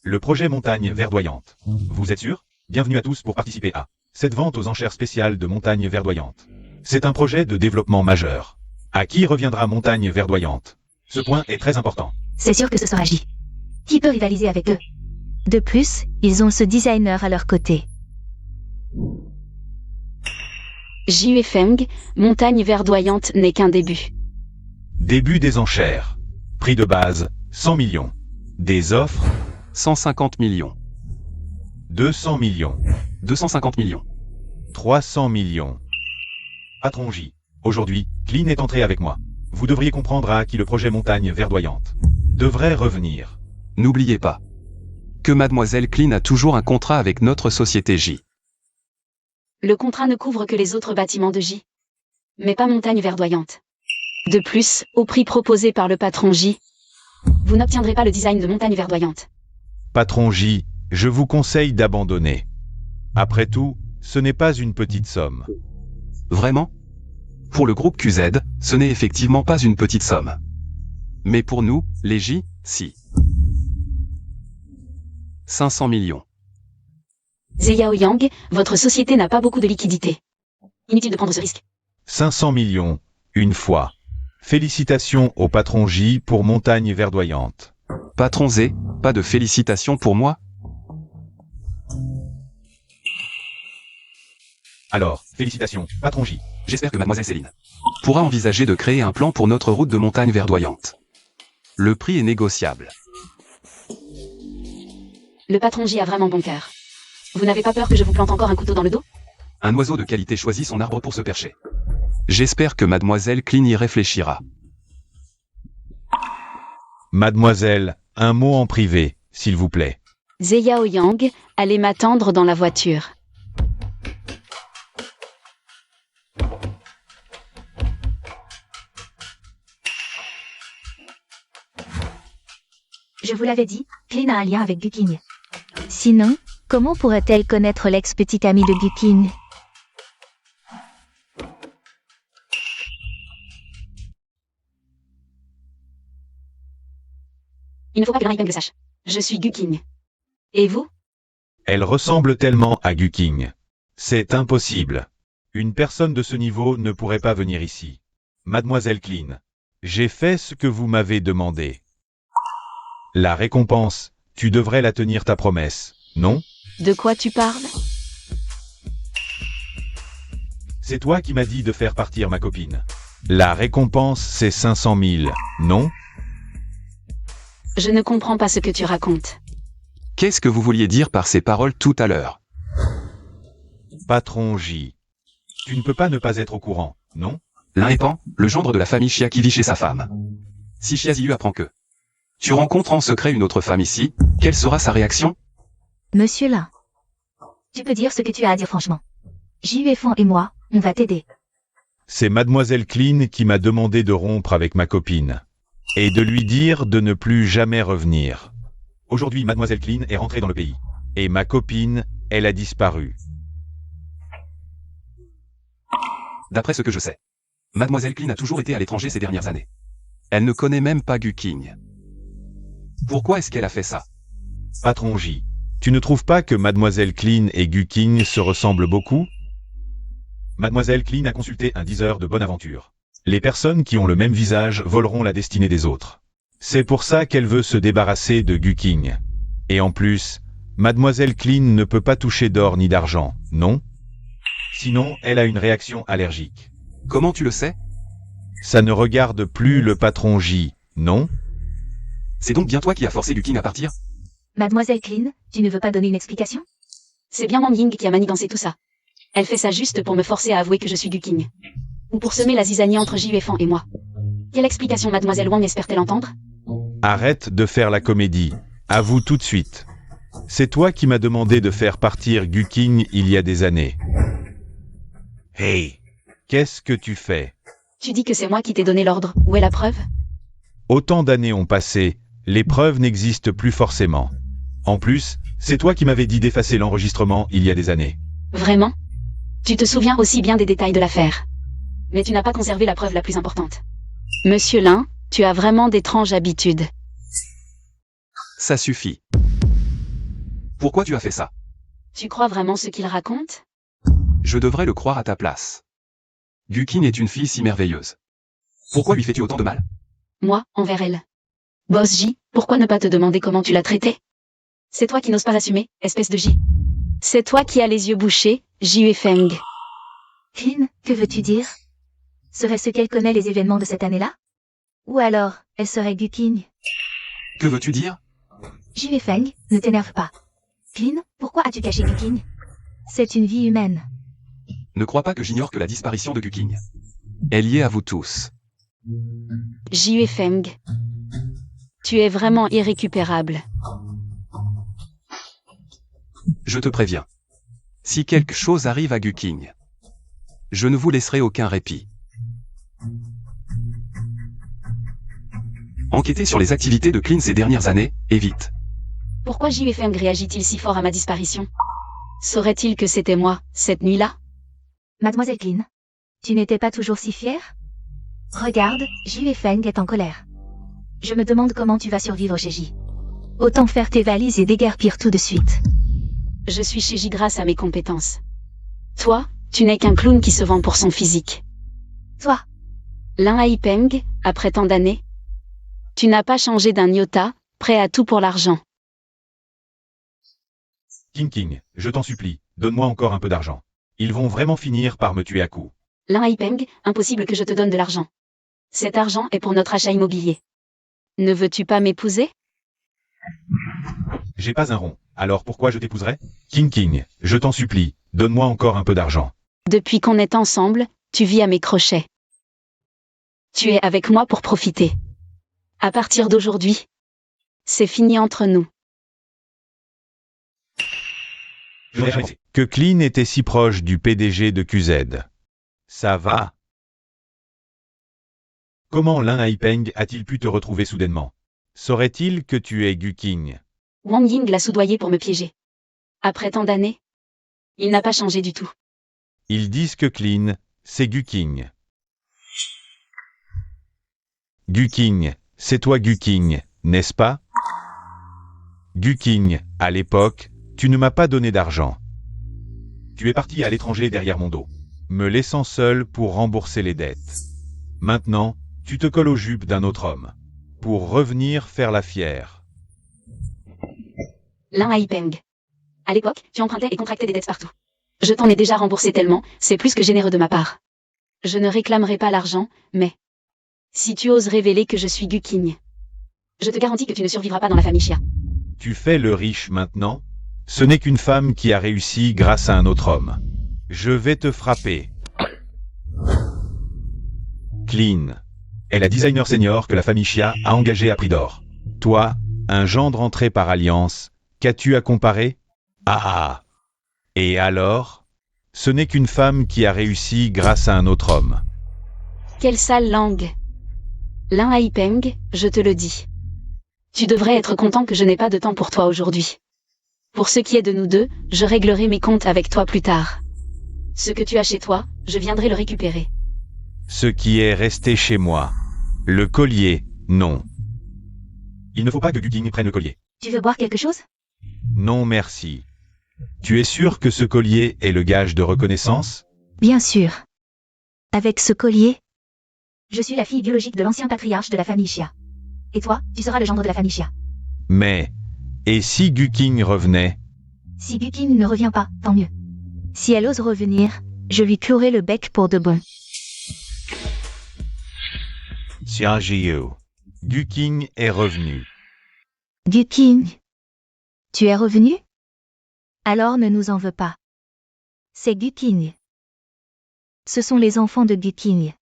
Le projet Montagne Verdoyante. Vous êtes sûr? Bienvenue à tous pour participer à cette vente aux enchères spéciales de Montagne Verdoyante. C'est un projet de développement majeur. À qui reviendra Montagne Verdoyante? Ce point est très important. C'est sûr que ce sera J. Qui peut rivaliser avec eux? De plus, ils ont ce designer à leur côté. JUFeng, montagne verdoyante n'est qu'un début. Début des enchères. Prix de base, 100 millions. Des offres, 150 millions. 200 millions. 250 millions. 300 millions. Patron J. Aujourd'hui, Clean est entré avec moi. Vous devriez comprendre à qui le projet Montagne Verdoyante devrait revenir. N'oubliez pas que Mademoiselle Clean a toujours un contrat avec notre société J. Le contrat ne couvre que les autres bâtiments de J. Mais pas montagne verdoyante. De plus, au prix proposé par le patron J, vous n'obtiendrez pas le design de montagne verdoyante. Patron J, je vous conseille d'abandonner. Après tout, ce n'est pas une petite somme. Vraiment? Pour le groupe QZ, ce n'est effectivement pas une petite somme. Mais pour nous, les J, si. 500 millions. Zeyao Yang, votre société n'a pas beaucoup de liquidités. Inutile de prendre ce risque. 500 millions, une fois. Félicitations au patron J pour Montagne Verdoyante. Patron Z, pas de félicitations pour moi? Alors, félicitations, patron J. J'espère que Mademoiselle Céline pourra envisager de créer un plan pour notre route de montagne verdoyante. Le prix est négociable. Le patron J a vraiment bon cœur. Vous n'avez pas peur que je vous plante encore un couteau dans le dos? Un oiseau de qualité choisit son arbre pour se percher. J'espère que mademoiselle Clean y réfléchira. Mademoiselle, un mot en privé, s'il vous plaît. Zeyao Yang, allez m'attendre dans la voiture. Je vous l'avais dit, Clean a un lien avec Guking. Sinon, comment pourrait-elle connaître l'ex-petite amie de Guking? Il ne faut pas que Lin Yipeng le sache. Je suis Guking. Et vous? Elle ressemble tellement à Guking. C'est impossible. Une personne de ce niveau ne pourrait pas venir ici. Mademoiselle Clean, j'ai fait ce que vous m'avez demandé. La récompense, tu devrais la tenir ta promesse, non? De quoi tu parles? C'est toi qui m'as dit de faire partir ma copine. La récompense, c'est 500 000, non? Je ne comprends pas ce que tu racontes. Qu'est-ce que vous vouliez dire par ces paroles tout à l'heure? Patron J. Tu ne peux pas ne pas être au courant, non? Lin Epan, le gendre de la famille Xia qui vit chez sa femme. Si Xia Ziyu apprend que tu rencontres en secret une autre femme ici, quelle sera sa réaction? Monsieur Lin, tu peux dire ce que tu as à dire franchement. Juefeng et moi, on va t'aider. C'est Mademoiselle Clean qui m'a demandé de rompre avec ma copine. Et de lui dire de ne plus jamais revenir. Aujourd'hui, Mademoiselle Clean est rentrée dans le pays. Et ma copine, elle a disparu. D'après ce que je sais, mademoiselle Clean a toujours été à l'étranger ces dernières années. Elle ne connaît même pas Guking. Pourquoi est-ce qu'elle a fait ça? Patron J, tu ne trouves pas que Mademoiselle Clean et Guking se ressemblent beaucoup? Mademoiselle Clean a consulté un diseur de bonne aventure. Les personnes qui ont le même visage voleront la destinée des autres. C'est pour ça qu'elle veut se débarrasser de Guking. Et en plus, Mademoiselle Clean ne peut pas toucher d'or ni d'argent, non? Sinon, elle a une réaction allergique. Comment tu le sais? Ça ne regarde plus le patron J, non? C'est donc bien toi qui as forcé Guking à partir? Mademoiselle Clean, tu ne veux pas donner une explication? C'est bien Wang Ying qui a manigancé tout ça. Elle fait ça juste pour me forcer à avouer que je suis Guking. Ou pour semer la zizanie entre Juefeng et moi. Quelle explication mademoiselle Wang espère-t-elle entendre? Arrête de faire la comédie. Avoue tout de suite. C'est toi qui m'as demandé de faire partir Guking il y a des années. Hey, qu'est-ce que tu fais? Tu dis que c'est moi qui t'ai donné l'ordre. Où est la preuve? Autant d'années ont passé, les preuves n'existent plus forcément. En plus, c'est toi qui m'avais dit d'effacer l'enregistrement il y a des années. Vraiment? Tu te souviens aussi bien des détails de l'affaire. Mais tu n'as pas conservé la preuve la plus importante. Monsieur Lin, tu as vraiment d'étranges habitudes. Ça suffit. Pourquoi tu as fait ça? Tu crois vraiment ce qu'il raconte? Je devrais le croire à ta place. Guking est une fille si merveilleuse. Pourquoi lui fais-tu autant de mal? Moi, envers elle. Boss J, pourquoi ne pas te demander comment tu l'as traitée? C'est toi qui n'oses pas assumer, espèce de J. C'est toi qui as les yeux bouchés, Juefeng. Clean, que veux-tu dire? Serait-ce qu'elle connaît les événements de cette année-là? Ou alors, elle serait Guking? Que veux-tu dire? Juefeng, ne t'énerve pas. Clean, pourquoi as-tu caché Guking? C'est une vie humaine. Ne crois pas que j'ignore que la disparition de Guking est liée à vous tous. Juefeng. Tu es vraiment irrécupérable. Je te préviens. Si quelque chose arrive à Guking, je ne vous laisserai aucun répit. Enquêtez sur les activités de Clean ces dernières années, et vite. Pourquoi Juefeng réagit-il si fort à ma disparition? Saurait-il que c'était moi, cette nuit-là? Mademoiselle Clean, tu n'étais pas toujours si fière? Regarde, Juefeng est en colère. Je me demande comment tu vas survivre chez J. Autant faire tes valises et déguerpir tout de suite. Je suis chez J grâce à mes compétences. Toi, tu n'es qu'un clown qui se vend pour son physique. Toi, Lin Haipeng, après tant d'années, tu n'as pas changé d'un iota, prêt à tout pour l'argent. King, je t'en supplie, donne-moi encore un peu d'argent. Ils vont vraiment finir par me tuer à coups. Lin Haipeng, impossible que je te donne de l'argent. Cet argent est pour notre achat immobilier. Ne veux-tu pas m'épouser? J'ai pas un rond. Alors pourquoi je t'épouserais? King, je t'en supplie, donne-moi encore un peu d'argent. Depuis qu'on est ensemble, tu vis à mes crochets. Tu es avec moi pour profiter. À partir d'aujourd'hui, c'est fini entre nous. Que Clean était si proche du PDG de QZ. Ça va? Comment Lin Haipeng a-t-il pu te retrouver soudainement? Saurait-il que tu es Gu King? Wang Ying l'a soudoyé pour me piéger. Après tant d'années, il n'a pas changé du tout. Ils disent que Clean, c'est Gu King. Gu King, c'est toi Gu King, n'est-ce pas? Gu King, à l'époque, tu ne m'as pas donné d'argent. Tu es parti à l'étranger derrière mon dos, me laissant seul pour rembourser les dettes. Maintenant, tu te colles aux jupes d'un autre homme, pour revenir faire la fière. Lin Haipeng. À l'époque, tu empruntais et contractais des dettes partout. Je t'en ai déjà remboursé tellement, c'est plus que généreux de ma part. Je ne réclamerai pas l'argent, mais si tu oses révéler que je suis Gu King, je te garantis que tu ne survivras pas dans la famille Xia. Tu fais le riche maintenant? Ce n'est qu'une femme qui a réussi grâce à un autre homme. Je vais te frapper. Clean est la designer senior que la famille Xia a engagée à prix d'or. Toi, un gendre entré par alliance, qu'as-tu à comparer? Ah! Et alors? Ce n'est qu'une femme qui a réussi grâce à un autre homme. Quelle sale langue. Lin Haipeng, je te le dis. Tu devrais être content que je n'ai pas de temps pour toi aujourd'hui. Pour ce qui est de nous deux, je réglerai mes comptes avec toi plus tard. Ce que tu as chez toi, je viendrai le récupérer. Ce qui est resté chez moi. Le collier, non. Il ne faut pas que Gu King prenne le collier. Tu veux boire quelque chose? Non merci. Tu es sûr que ce collier est le gage de reconnaissance? Bien sûr. Avec ce collier, je suis la fille biologique de l'ancien patriarche de la famille Xia. Et toi, tu seras le gendre de la famille Xia. Mais, et si Gu King revenait? Si Gu King ne revient pas, tant mieux. Si elle ose revenir, je lui clouerai le bec pour de bon. Xia Jiu. Gu King est revenu. Gu King, tu es revenu? Alors ne nous en veux pas. C'est Gu King. Ce sont les enfants de Gu King.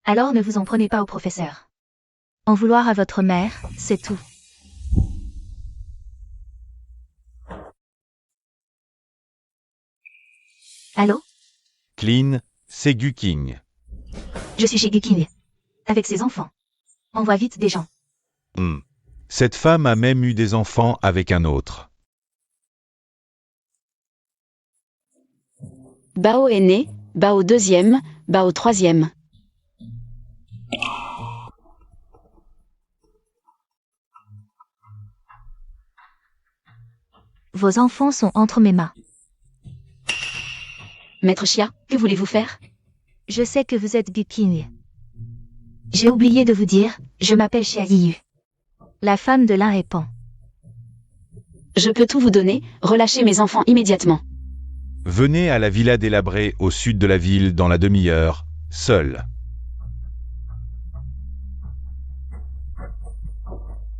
Alors ne vous en prenez pas au professeur. En vouloir à votre mère, c'est tout. Allô? Clean, c'est Gu King. Je suis chez Gu King. Avec ses enfants. Envoie vite des gens. Cette femme a même eu des enfants avec un autre. Bao est né, Bao deuxième, Bao troisième. Vos enfants sont entre mes mains. Maître Xia, que voulez-vous faire? Je sais que vous êtes Gu King. J'ai oublié de vous dire, je m'appelle Xia Yiyu. La femme de Lin Haipeng. Je peux tout vous donner, relâchez mes enfants immédiatement. Venez à la villa délabrée au sud de la ville dans la demi-heure, seul.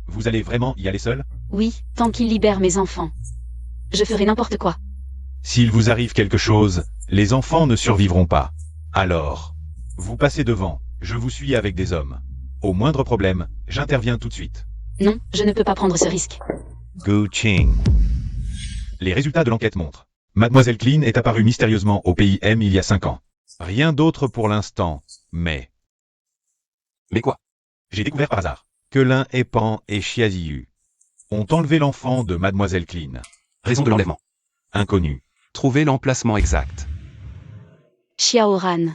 Vous allez vraiment y aller seul? Oui, tant qu'il libère mes enfants. Je ferai n'importe quoi. S'il vous arrive quelque chose, les enfants ne survivront pas. Alors, vous passez devant, je vous suis avec des hommes. Au moindre problème, j'interviens tout de suite. Non, je ne peux pas prendre ce risque. Gu Qing. Les résultats de l'enquête montrent. Mademoiselle Clean est apparue mystérieusement au pays M il y a 5 ans. Rien d'autre pour l'instant, mais... Mais quoi? J'ai découvert par hasard que Lin Haipeng et Xia Ziyu ont enlevé l'enfant de Mademoiselle Clean. Raison de l'enlèvement. Inconnu. Trouvez l'emplacement exact. Xiaoran.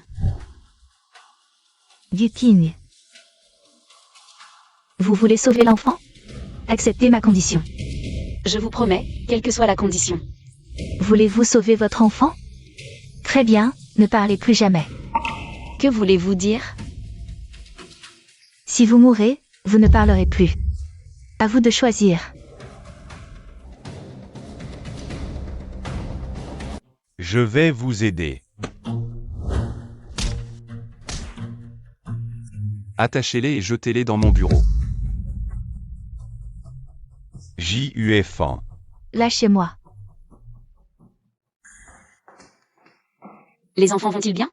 Gu King. Vous voulez sauver l'enfant? Acceptez ma condition. Je vous promets, quelle que soit la condition. Voulez-vous sauver votre enfant? Très bien, ne parlez plus jamais. Que voulez-vous dire? Si vous mourrez, vous ne parlerez plus. À vous de choisir. Je vais vous aider. Attachez-les et jetez-les dans mon bureau. JUFan. Lâchez-moi. Les enfants vont-ils bien?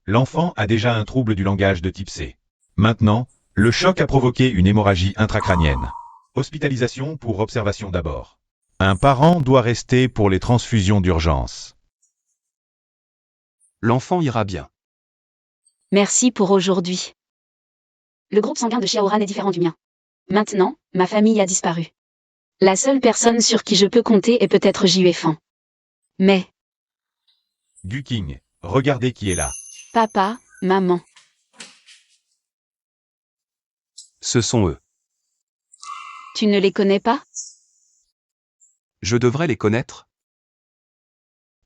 L'enfant a déjà un trouble du langage de type C. Maintenant, le choc a provoqué une hémorragie intracrânienne. Hospitalisation pour observation d'abord. Un parent doit rester pour les transfusions d'urgence. L'enfant ira bien. Merci pour aujourd'hui. Le groupe sanguin de Xiaoran est différent du mien. Maintenant, ma famille a disparu. La seule personne sur qui je peux compter est peut-être Juefeng. Mais, Guking, regardez qui est là. papa, maman, Ce sont eux. tu ne les connais pas? Je devrais les connaître.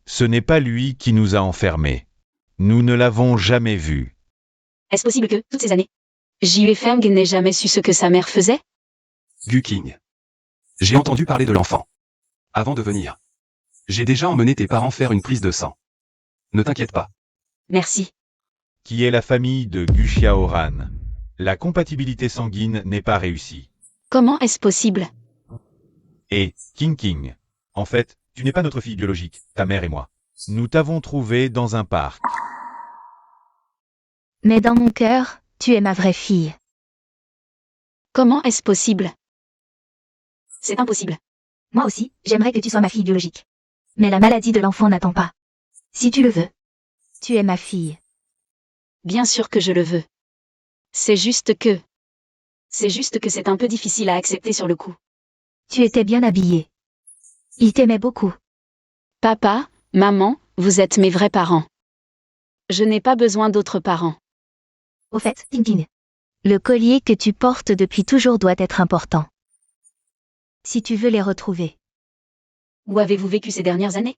Ce n'est pas lui qui nous a enfermés. Nous ne l'avons jamais vu. Est-ce possible que, toutes ces années, Juefeng n'ait jamais su ce que sa mère faisait? Guking. J'ai entendu parler de l'enfant. Avant de venir. J'ai déjà emmené tes parents faire une prise de sang. Ne t'inquiète pas. Merci. Qui est la famille de Gu Xiaoran. La compatibilité sanguine n'est pas réussie. Comment est-ce possible? Et, King. En fait, tu n'es pas notre fille biologique, ta mère et moi. Nous t'avons trouvé dans un parc. Mais dans mon cœur, tu es ma vraie fille. Comment est-ce possible? C'est impossible. Moi aussi, j'aimerais que tu sois ma fille biologique. Mais la maladie de l'enfant n'attend pas. Si tu le veux, tu es ma fille. Bien sûr que je le veux. C'est juste que c'est un peu difficile à accepter sur le coup. Tu étais bien habillée. Il t'aimait beaucoup. Papa, maman, vous êtes mes vrais parents. Je n'ai pas besoin d'autres parents. Au fait, King. Le collier que tu portes depuis toujours doit être important. Si tu veux les retrouver. Où avez-vous vécu ces dernières années?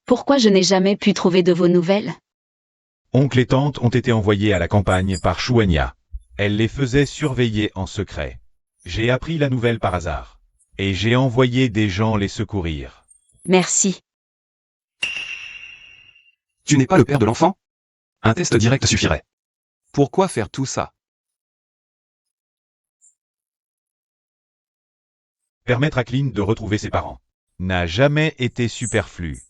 Pourquoi je n'ai jamais pu trouver de vos nouvelles? Oncle et tante ont été envoyés à la campagne par Shuenya. Elle les faisait surveiller en secret. J'ai appris la nouvelle par hasard. Et j'ai envoyé des gens les secourir. Merci. Tu n'es pas le père de l'enfant? Un test direct suffirait. Pourquoi faire tout ça? Permettre à Clint de retrouver ses parents n'a jamais été superflu.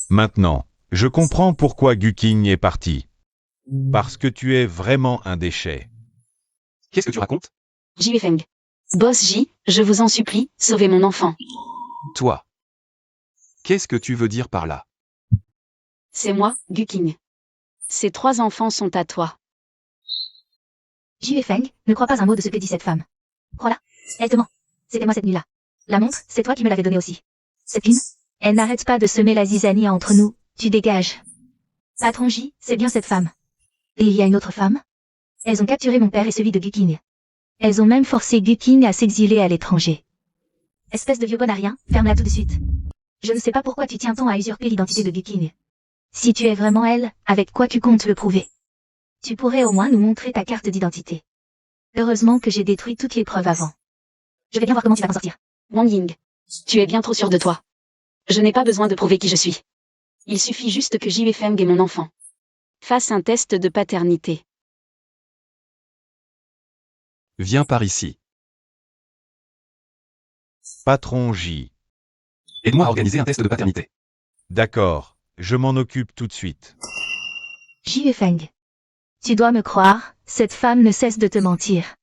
Maintenant, je comprends pourquoi Guking est parti. Parce que tu es vraiment un déchet. Qu'est-ce que tu racontes? Juefeng. Boss J, je vous en supplie, sauvez mon enfant. Toi. Qu'est-ce que tu veux dire par là? C'est moi, Guking. Ces 3 enfants sont à toi. Juefeng, ne crois pas un mot de ce que dit cette femme. Crois-la. Elle te ment. C'était moi cette nuit-là. La montre, c'est toi qui me l'avais donnée aussi. Cette fille, elle n'arrête pas de semer la zizanie entre nous. Tu dégages. Patron J, c'est bien cette femme. Et il y a une autre femme? Elles ont capturé mon père et celui de Guking. Elles ont même forcé Guking à s'exiler à l'étranger. Espèce de vieux bonarien, ferme-la tout de suite. Je ne sais pas pourquoi tu tiens tant à usurper l'identité de Guking. Si tu es vraiment elle, avec quoi tu comptes le prouver? Tu pourrais au moins nous montrer ta carte d'identité. Heureusement que j'ai détruit toutes les preuves avant. Je vais bien voir comment tu vas t'en sortir. Wang Ying. Tu es bien trop sûr de toi. Je n'ai pas besoin de prouver qui je suis. Il suffit juste que Juefeng ait mon enfant. Fasse un test de paternité. Viens par ici. Patron J. Aide-moi à organiser un test de paternité. D'accord, je m'en occupe tout de suite. Juefeng. Tu dois me croire, cette femme ne cesse de te mentir.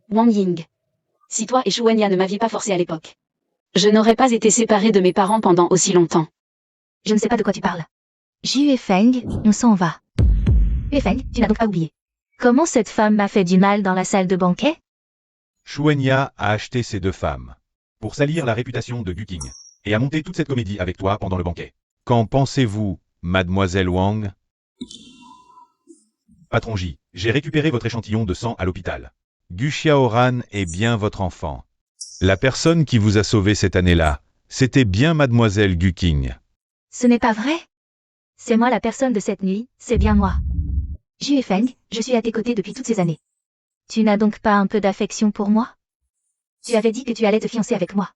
Wang Ying. Si toi et Shuenya ne m'aviez pas forcé à l'époque, je n'aurais pas été séparée de mes parents pendant aussi longtemps. Je ne sais pas de quoi tu parles. Juefeng, on s'en va. Juefeng, tu n'as donc pas oublié. Comment cette femme m'a fait du mal dans la salle de banquet? Shuenya a acheté ces 2 femmes pour salir la réputation de Guking et a monté toute cette comédie avec toi pendant le banquet. Qu'en pensez-vous, mademoiselle Wang? Patron J, j'ai récupéré votre échantillon de sang à l'hôpital. Gu Xiaoran est bien votre enfant. La personne qui vous a sauvé cette année-là, c'était bien mademoiselle Guking. Ce n'est pas vrai. C'est moi la personne de cette nuit, c'est bien moi. Juefeng, je suis à tes côtés depuis toutes ces années. Tu n'as donc pas un peu d'affection pour moi? Tu avais dit que tu allais te fiancer avec moi.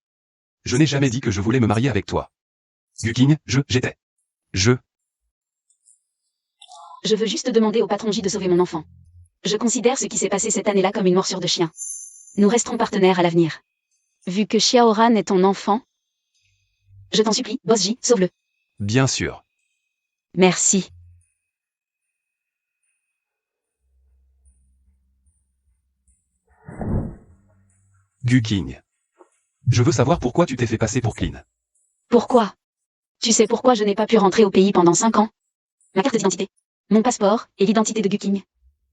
Je n'ai jamais dit que je voulais me marier avec toi. Guking, j'étais. Je veux juste demander au patron J de sauver mon enfant. Je considère ce qui s'est passé cette année-là comme une morsure de chien. Nous resterons partenaires à l'avenir. Vu que Xiaoran est ton enfant, Je t'en supplie, Boss J, sauve-le. Bien sûr. Merci. Gu King. Je veux savoir pourquoi tu t'es fait passer pour Clean. Pourquoi? Tu sais pourquoi je n'ai pas pu rentrer au pays pendant 5 ans? Ma carte d'identité, mon passeport et l'identité de Gu King.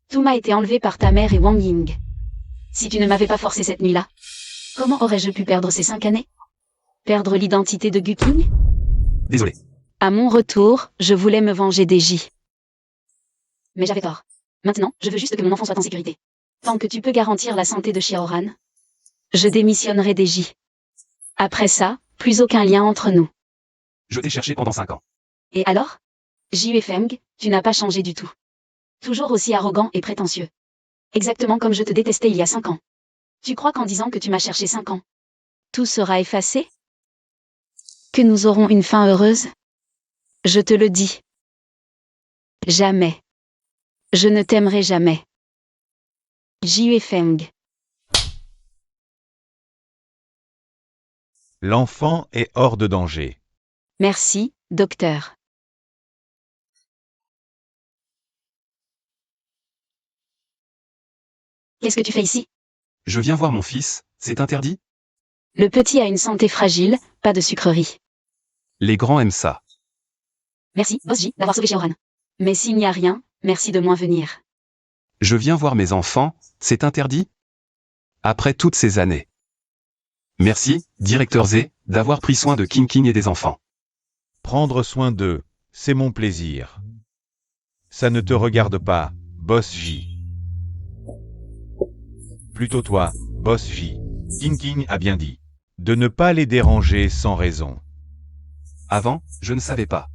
Tout m'a été enlevé par ta mère et Wang Ying. Si tu ne m'avais pas forcé cette nuit-là, comment aurais-je pu perdre ces 5 années? Perdre l'identité de Gu King? Désolé. À mon retour, je voulais me venger des J. Mais j'avais tort. Maintenant, je veux juste que mon enfant soit en sécurité. Tant que tu peux garantir la santé de Xiaoran, je démissionnerai des J. Après ça, plus aucun lien entre nous. Je t'ai cherché pendant 5 ans. Et alors? Jue Feng, tu n'as pas changé du tout. Toujours aussi arrogant et prétentieux. Exactement comme je te détestais il y a 5 ans. Tu crois qu'en disant que tu m'as cherché 5 ans, tout sera effacé? Que nous aurons une fin heureuse? Je te le dis. Jamais. Je ne t'aimerai jamais. Jue Feng. L'enfant est hors de danger. Merci, docteur. Qu'est-ce que tu fais ici? Je viens voir mon fils, c'est interdit? Le petit a une santé fragile, pas de sucreries. Les grands aiment ça. Merci, Boss J, d'avoir sauvé Xiaoran. Mais s'il n'y a rien, merci de moins venir. Je viens voir mes enfants, c'est interdit? Après toutes ces années. Merci, directeur Z, d'avoir pris soin de King King et des enfants. Prendre soin d'eux, c'est mon plaisir. Ça ne te regarde pas, Boss J. Plutôt toi, Boss J. King King a bien dit. De ne pas les déranger sans raison. Avant, je ne savais pas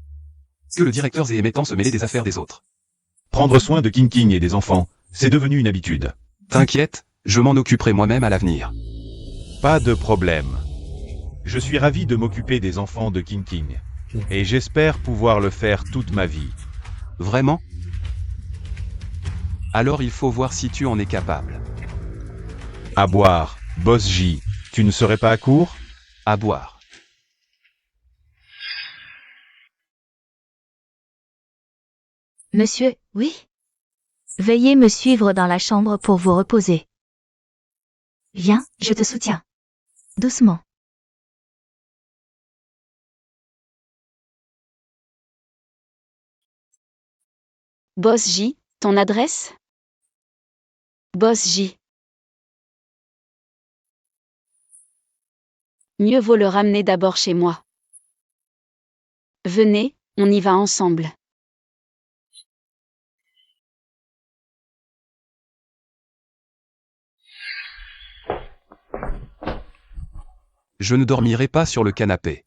que le directeur Z aimait tant se mêler des affaires des autres. Prendre soin de King King et des enfants, c'est devenu une habitude. T'inquiète, je m'en occuperai moi-même à l'avenir. Pas de problème. Je suis ravi de m'occuper des enfants de King King. Et j'espère pouvoir le faire toute ma vie. Vraiment? Alors il faut voir si tu en es capable. À boire, Boss J. Tu ne serais pas à court? À boire. Monsieur, oui? Veuillez me suivre dans la chambre pour vous reposer. Viens, je te soutiens. Doucement. Boss J, ton adresse? Boss J. Mieux vaut le ramener d'abord chez moi. Venez, on y va ensemble. Je ne dormirai pas sur le canapé.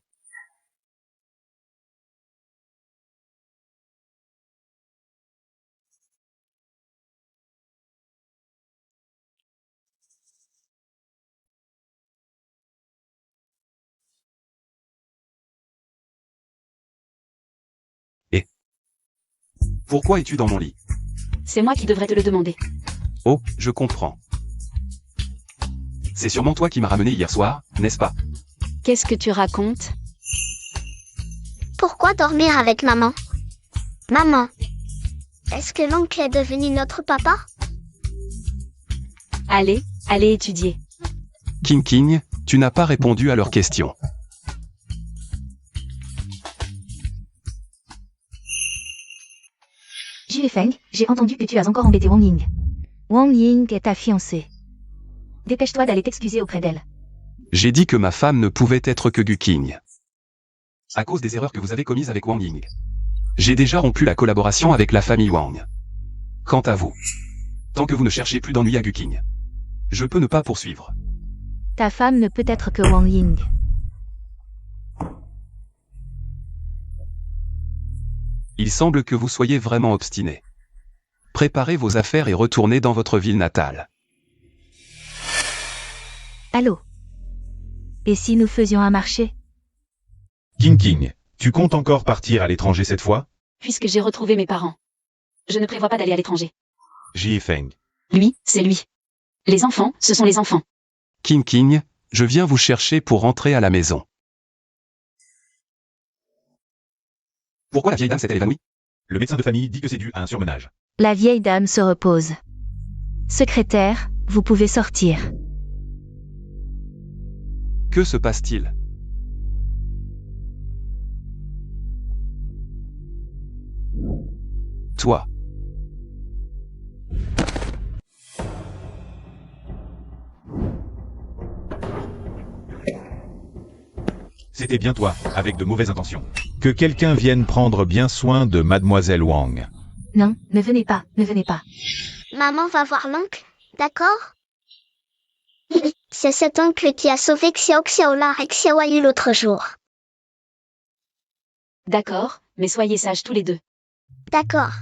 Et pourquoi es-tu dans mon lit? C'est moi qui devrais te le demander. Oh, je comprends. C'est sûrement toi qui m'as ramené hier soir, n'est-ce pas? Qu'est-ce que tu racontes? Pourquoi dormir avec maman? Maman, est-ce que l'oncle est devenu notre papa? Allez, allez étudier. King King, tu n'as pas répondu à leurs questions. Jue Feng, j'ai entendu que tu as encore embêté Wang Ying. Wang Ying est ta fiancée. Dépêche-toi d'aller t'excuser auprès d'elle. J'ai dit que ma femme ne pouvait être que Gu King. À cause des erreurs que vous avez commises avec Wang Ying. J'ai déjà rompu la collaboration avec la famille Wang. Quant à vous, tant que vous ne cherchez plus d'ennui à Gu King, je peux ne pas poursuivre. Ta femme ne peut être que Wang Ying. Il semble que vous soyez vraiment obstiné. Préparez vos affaires et retournez dans votre ville natale. Allô? Et si nous faisions un marché? King King, tu comptes encore partir à l'étranger cette fois? Puisque j'ai retrouvé mes parents. Je ne prévois pas d'aller à l'étranger. J. Feng. Lui, c'est lui. Les enfants, ce sont les enfants. King King, je viens vous chercher pour rentrer à la maison. Pourquoi la vieille dame s'est-elle évanouie? Le médecin de famille dit que c'est dû à un surmenage. La vieille dame se repose. Secrétaire, vous pouvez sortir. Que se passe-t-il? Toi. C'était bien toi, avec de mauvaises intentions. Que quelqu'un vienne prendre bien soin de Mademoiselle Wang. Non, ne venez pas, ne venez pas. Maman va voir l'oncle, d'accord? C'est cet oncle qui a sauvé Xiao Xiaolar et Xiao Yu l'autre jour. D'accord, mais soyez sages tous les deux. D'accord.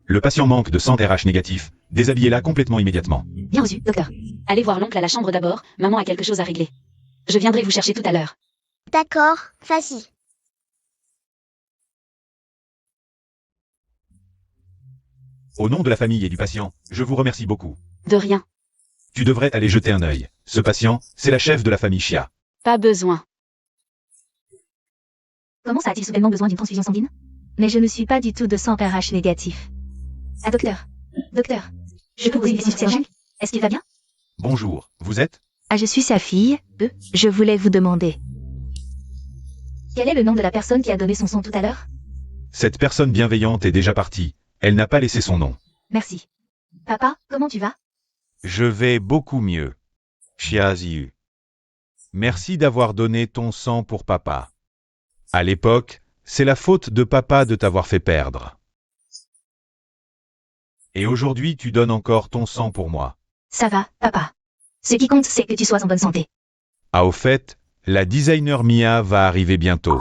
Le patient manque de sang RH négatif. Déshabillez-la complètement immédiatement. Bien reçu, docteur. Allez voir l'oncle à la chambre d'abord, maman a quelque chose à régler. Je viendrai vous chercher tout à l'heure. D'accord, vas-y. Au nom de la famille et du patient, je vous remercie beaucoup. De rien. Tu devrais aller jeter un œil. Ce patient, c'est la chef de la famille Chia. Pas besoin. Comment ça a-t-il soudainement besoin d'une transfusion sanguine? Mais je ne suis pas du tout de sang RH négatif. Ah, docteur. Docteur. Je peux poser une question chirurgicale? Est-ce qu'il va bien? Bonjour, vous êtes? Ah, je suis sa fille. Je voulais vous demander. Quel est le nom de la personne qui a donné son sang tout à l'heure? Cette personne bienveillante est déjà partie. Elle n'a pas laissé son nom. Merci. Papa, comment tu vas? Je vais beaucoup mieux. Chia Ziyu. Merci d'avoir donné ton sang pour papa. À l'époque, c'est la faute de papa de t'avoir fait perdre. Et aujourd'hui, tu donnes encore ton sang pour moi. Ça va, papa. Ce qui compte, c'est que tu sois en bonne santé. Ah, au fait, la designer Mia va arriver bientôt.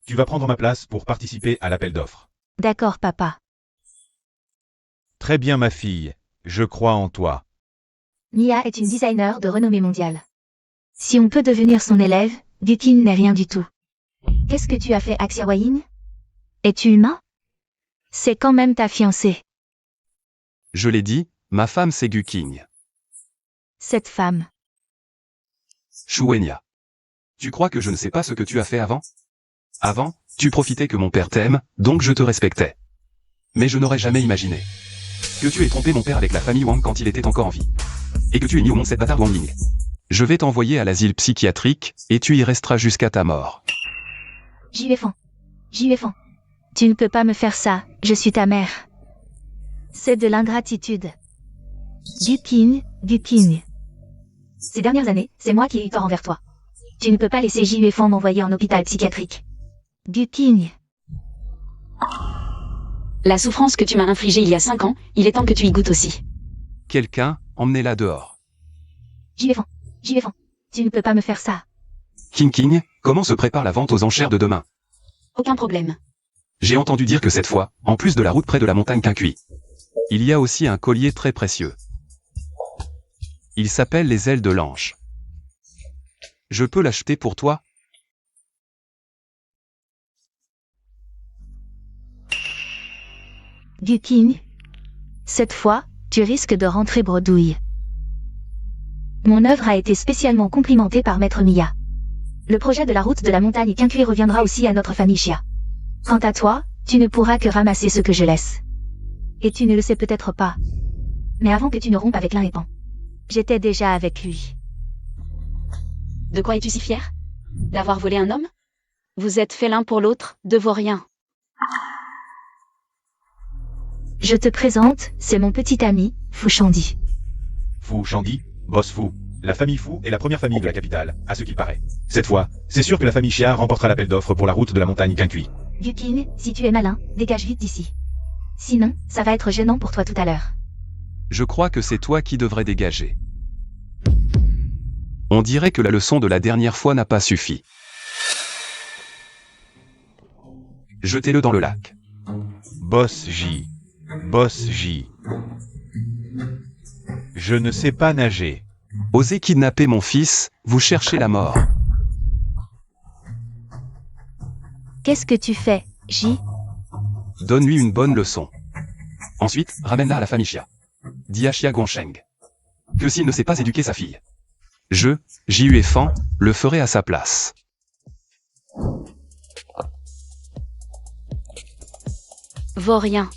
Tu vas prendre ma place pour participer à l'appel d'offres. D'accord, papa. Très bien, ma fille. Je crois en toi. Mia est une designer de renommée mondiale. Si on peut devenir son élève, Gukin n'est rien du tout. Qu'est-ce que tu as fait à Xiaoyin? Es-tu humain? C'est quand même ta fiancée. Je l'ai dit, ma femme c'est Gu King. Cette femme. Shuenya. Tu crois que je ne sais pas ce que tu as fait avant? Avant, tu profitais que mon père t'aime, donc je te respectais. Mais je n'aurais jamais imaginé que tu aies trompé mon père avec la famille Wang quand il était encore en vie. Et que tu aies mis au monde cette bâtarde Wang Ling. Je vais t'envoyer à l'asile psychiatrique, et tu y resteras jusqu'à ta mort. J'y vais fan. J'y vais fan. Tu ne peux pas me faire ça, je suis ta mère. C'est de l'ingratitude. Gukin. Ces dernières années, c'est moi qui ai eu tort envers toi. Tu ne peux pas laisser J. Fan m'envoyer en hôpital psychiatrique. Gukin. La souffrance que tu m'as infligée il y a 5 ans, il est temps que tu y goûtes aussi. Quelqu'un, emmenez-la dehors. J'y vais fan. Tu ne peux pas me faire ça. King, comment se prépare la vente aux enchères de demain? Aucun problème. J'ai entendu dire que cette fois, en plus de la route près de la montagne Quincuit, il y a aussi un collier très précieux. Il s'appelle les ailes de l'ange. Je peux l'acheter pour toi? Gukin. Cette fois, tu risques de rentrer bredouille. Mon œuvre a été spécialement complimentée par Maître Mia. Le projet de la route de la montagne Quincuit reviendra aussi à notre famille Chia. Quant à toi, tu ne pourras que ramasser ce que je laisse. Et tu ne le sais peut-être pas. Mais avant que tu ne rompes avec l'un et pan, j'étais déjà avec lui. De quoi es-tu si fier? D'avoir volé un homme? Vous êtes faits l'un pour l'autre, de vos riens. Je te présente, c'est mon petit ami, Fu Shandi. Fu Shandi, boss Fu. La famille Fu est la première famille de la capitale, à ce qu'il paraît. Cette fois, c'est sûr que la famille Chia remportera l'appel d'offres pour la route de la montagne Quincuit. Gukin, si tu es malin, dégage vite d'ici. Sinon, ça va être gênant pour toi tout à l'heure. Je crois que c'est toi qui devrais dégager. On dirait que la leçon de la dernière fois n'a pas suffi. Jetez-le dans le lac. Boss J. Je ne sais pas nager. Osez kidnapper mon fils, vous cherchez la mort. Qu'est-ce que tu fais, J? Donne-lui une bonne leçon. Ensuite, ramène-la à la famille Chia. Dis à Chia Gongsheng que s'il ne sait pas éduquer sa fille, J. Fan, le ferai à sa place. Vaurien.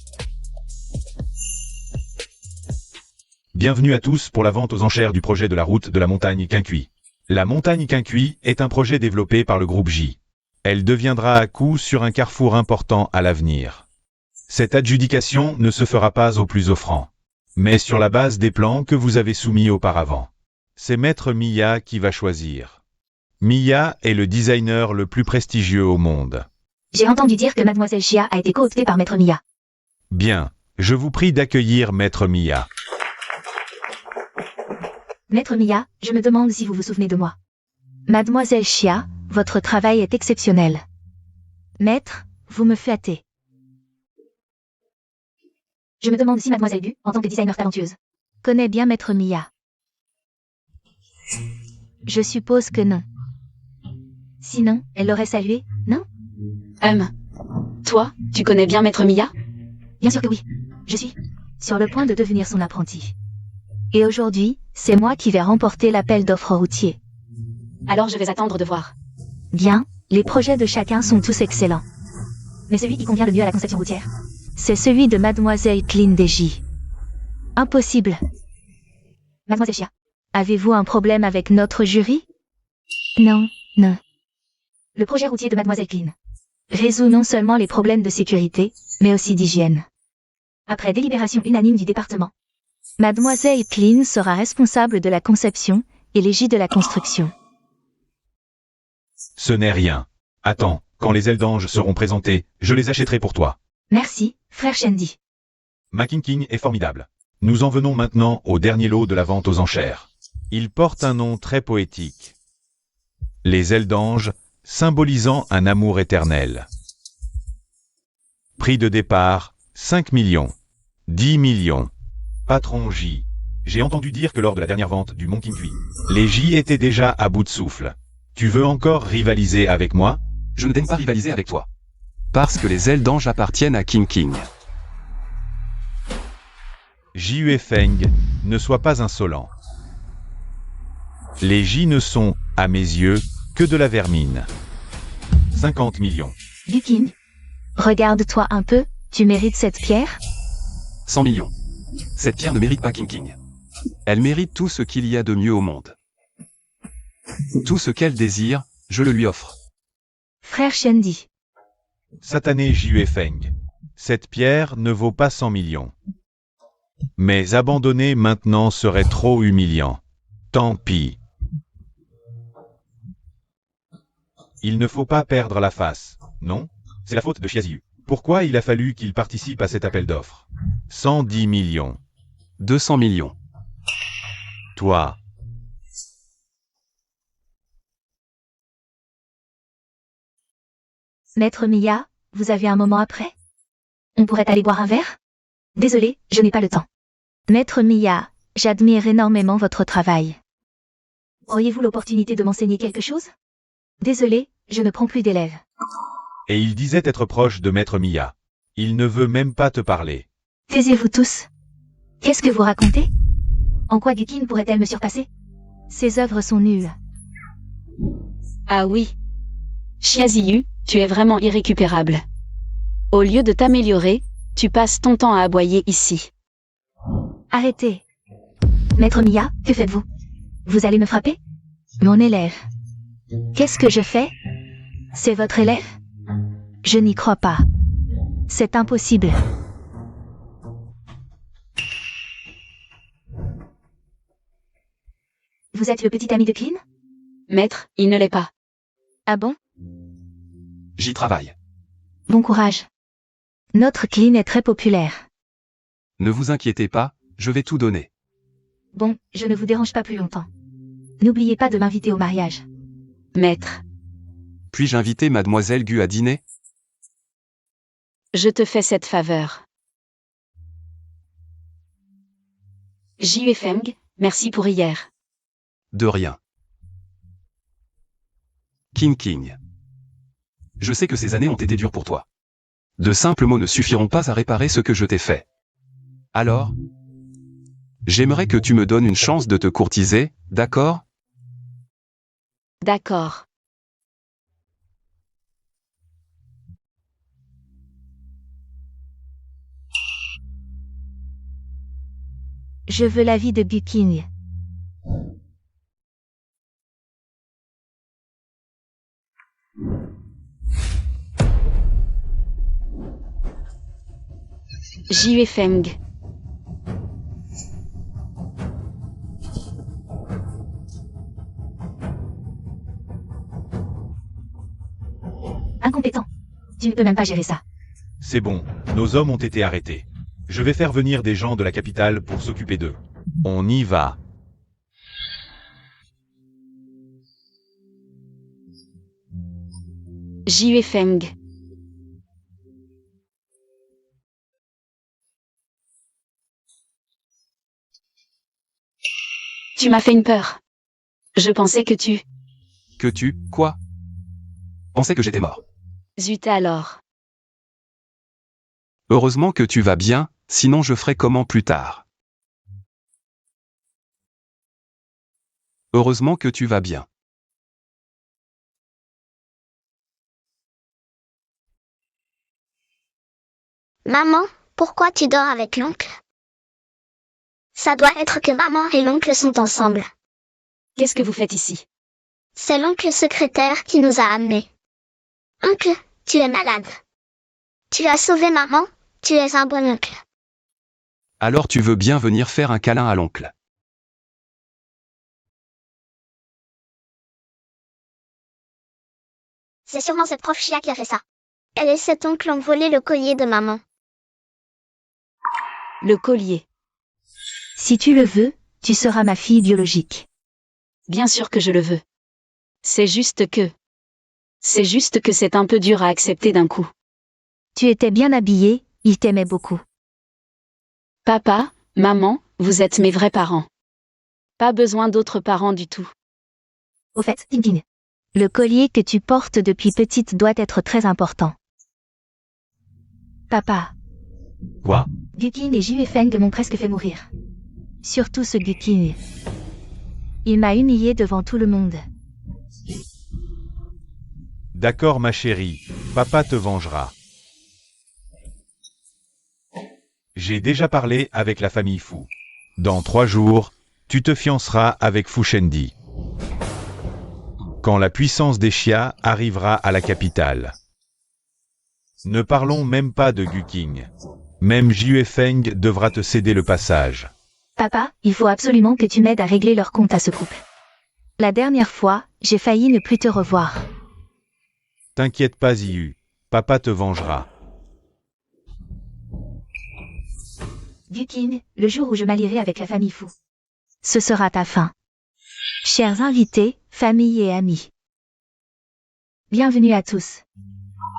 Bienvenue à tous pour la vente aux enchères du projet de la route de la montagne Quincuit. La montagne Quincuit est un projet développé par le groupe J. Elle deviendra à coup sûr un carrefour important à l'avenir. Cette adjudication ne se fera pas au plus offrant, mais sur la base des plans que vous avez soumis auparavant. C'est Maître Mia qui va choisir. Mia est le designer le plus prestigieux au monde. J'ai entendu dire que Mademoiselle Chia a été cooptée par Maître Mia. Bien, je vous prie d'accueillir Maître Mia. Maître Mia, je me demande si vous vous souvenez de moi. Mademoiselle Chia, votre travail est exceptionnel. Maître, vous me flattez. Je me demande si Mademoiselle Gu, en tant que designer talentueuse, connaît bien Maître Mia. Je suppose que non. Sinon, elle l'aurait salué, non? Toi, tu connais bien Maître Mia? Bien sûr que oui. Je suis sur le point de devenir son apprenti. Et aujourd'hui, c'est moi qui vais remporter l'appel d'offres routier. Alors je vais attendre de voir. Bien, les projets de chacun sont tous excellents. Mais celui qui convient le mieux à la conception routière, c'est celui de Mademoiselle Clean Deji. Impossible. Mademoiselle Chia, avez-vous un problème avec notre jury? Non, non. Le projet routier de Mademoiselle Clean résout non seulement les problèmes de sécurité, mais aussi d'hygiène. Après délibération unanime du département, Mademoiselle Clean sera responsable de la conception et l'égide de la construction. Ce n'est rien. Attends, quand les ailes d'ange seront présentées, je les achèterai pour toi. Merci, frère Shandy. Ma King est formidable. Nous en venons maintenant au dernier lot de la vente aux enchères. Il porte un nom très poétique. Les ailes d'ange, symbolisant un amour éternel. Prix de départ, 5 millions. 10 millions. Patron J. J'ai entendu dire que lors de la dernière vente du Mont Quincuit, les J étaient déjà à bout de souffle. Tu veux encore rivaliser avec moi? Je ne daigne pas rivaliser avec toi. Parce que les ailes d'ange appartiennent à King. J.U. Feng, ne sois pas insolent. Les J ne sont, à mes yeux, que de la vermine. 50 millions. King, regarde-toi un peu, tu mérites cette pierre? 100 millions. Cette pierre ne mérite pas King. Elle mérite tout ce qu'il y a de mieux au monde. Tout ce qu'elle désire, je le lui offre. Frère Shandy. Satané J.U. Feng. Cette pierre ne vaut pas 100 millions. Mais abandonner maintenant serait trop humiliant. Tant pis. Il ne faut pas perdre la face, non? C'est la faute de Chiaziu. Pourquoi il a fallu qu'il participe à cet appel d'offres? 110 millions. 200 millions. Toi. Maître Mia, vous avez un moment après? On pourrait aller boire un verre? Désolé, je n'ai pas le temps. Maître Mia, j'admire énormément votre travail. Auriez-vous l'opportunité de m'enseigner quelque chose? Désolé, je ne prends plus d'élèves. Et il disait être proche de Maître Mia. Il ne veut même pas te parler. Taisez-vous tous. Qu'est-ce que vous racontez? En quoi Gukin pourrait-elle me surpasser? Ses œuvres sont nulles. Ah oui. Chiaziyu, tu es vraiment irrécupérable. Au lieu de t'améliorer, tu passes ton temps à aboyer ici. Arrêtez. Maître Mia, que faites-vous? Vous allez me frapper? Mon élève. Qu'est-ce que je fais? C'est votre élève? Je n'y crois pas. C'est impossible. Vous êtes le petit ami de Clean? Maître, il ne l'est pas. Ah bon? J'y travaille. Bon courage. Notre Clean est très populaire. Ne vous inquiétez pas, je vais tout donner. Bon, je ne vous dérange pas plus longtemps. N'oubliez pas de m'inviter au mariage. Maître, Puis-je inviter Mademoiselle Gu à dîner? je te fais cette faveur. J.U. Feng, merci pour hier. De rien. King. Je sais que ces années ont été dures pour toi. De simples mots ne suffiront pas à réparer ce que je t'ai fait. Alors, j'aimerais que tu me donnes une chance de te courtiser, d'accord? D'accord. Je veux l'avis de Guking. Jue Feng. Incompétent. Tu ne peux même pas gérer ça. C'est bon, nos hommes ont été arrêtés. Je vais faire venir des gens de la capitale pour s'occuper d'eux. On y va. Jue Feng. Tu m'as fait une peur. Je pensais que tu... Que tu, quoi? Pensais que j'étais mort. Zut alors. Heureusement que tu vas bien, sinon je ferai comment plus tard. Heureusement que tu vas bien. Maman, pourquoi tu dors avec l'oncle? Ça doit être que maman et l'oncle sont ensemble. Qu'est-ce que vous faites ici? C'est l'oncle secrétaire qui nous a amenés. Oncle, tu es malade. Tu as sauvé maman, tu es un bon oncle. Alors tu veux bien venir faire un câlin à l'oncle. C'est sûrement cette prof Chia qui a fait ça. Elle et cet oncle ont volé le collier de maman. Le collier. Si tu le veux, tu seras ma fille biologique. Bien sûr que je le veux. C'est juste que c'est un peu dur à accepter d'un coup. Tu étais bien habillée, il t'aimait beaucoup. Papa, maman, vous êtes mes vrais parents. Pas besoin d'autres parents du tout. Au fait, Tintin, le collier que tu portes depuis petite doit être très important. Papa, Quoi? Guking et Jue Feng m'ont presque fait mourir. Surtout ce Guking. Il m'a humilié devant tout le monde. D'accord ma chérie, papa te vengera. J'ai déjà parlé avec la famille Fu. Dans 3 jours, tu te fianceras avec Fu Shendi. Quand la puissance des Xia arrivera à la capitale. Ne parlons même pas de Guking. Même Jue Feng devra te céder le passage. Papa, il faut absolument que tu m'aides à régler leur compte à ce couple. La dernière fois, j'ai failli ne plus te revoir. T'inquiète pas Ziyu, papa te vengera. Guking, le jour où je m'allierai avec la famille Fu. Ce sera ta fin. Chers invités, famille et amis. Bienvenue à tous.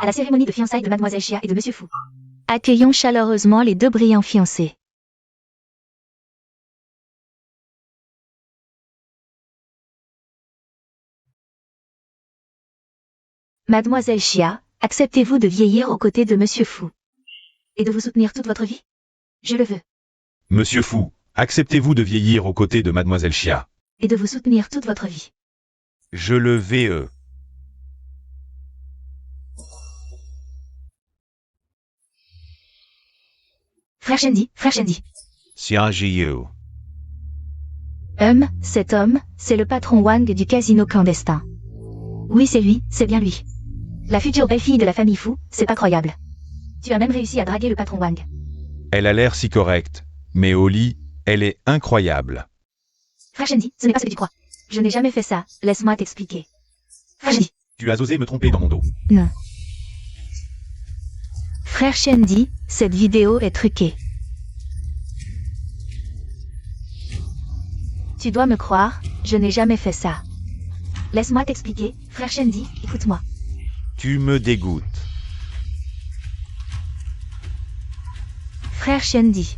À la cérémonie de fiançailles de Mademoiselle Xia et de Monsieur Fu. Accueillons chaleureusement les 2 brillants fiancés. Mademoiselle Xia, acceptez-vous de vieillir aux côtés de Monsieur Fu et de vous soutenir toute votre vie? Je le veux. Monsieur Fu, acceptez-vous de vieillir aux côtés de Mademoiselle Xia? Et de vous soutenir toute votre vie. Je le veux. Frère Shendi. Xia Jiyu. Cet homme, c'est le patron Wang du casino clandestin. Oui, c'est lui, c'est bien lui. La future belle-fille de la famille Fu, c'est pas croyable. Tu as même réussi à draguer le patron Wang. Elle a l'air si correcte, mais au lit, elle est incroyable. Frère Shendi, ce n'est pas ce que tu crois. Je n'ai jamais fait ça, laisse-moi t'expliquer. Frère Shendi. Tu as osé me tromper dans mon dos. Non. Frère Shendi, cette vidéo est truquée. Tu dois me croire, je n'ai jamais fait ça. Laisse-moi t'expliquer, frère Shendi, écoute-moi. Tu me dégoûtes. Frère Shendi.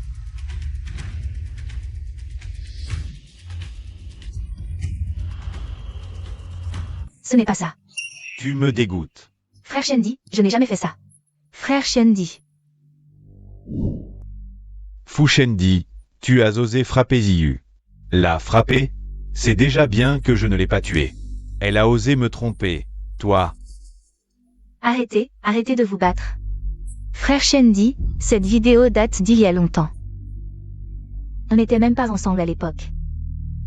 Ce n'est pas ça. Tu me dégoûtes. Frère Shendi, je n'ai jamais fait ça. Frère Shendi. Fu Shendi, tu as osé frapper Ziyu. La frapper? C'est déjà bien que je ne l'ai pas tuée. Elle a osé me tromper, toi. Arrêtez de vous battre. Frère Shendi, cette vidéo date d'il y a longtemps. On n'était même pas ensemble à l'époque.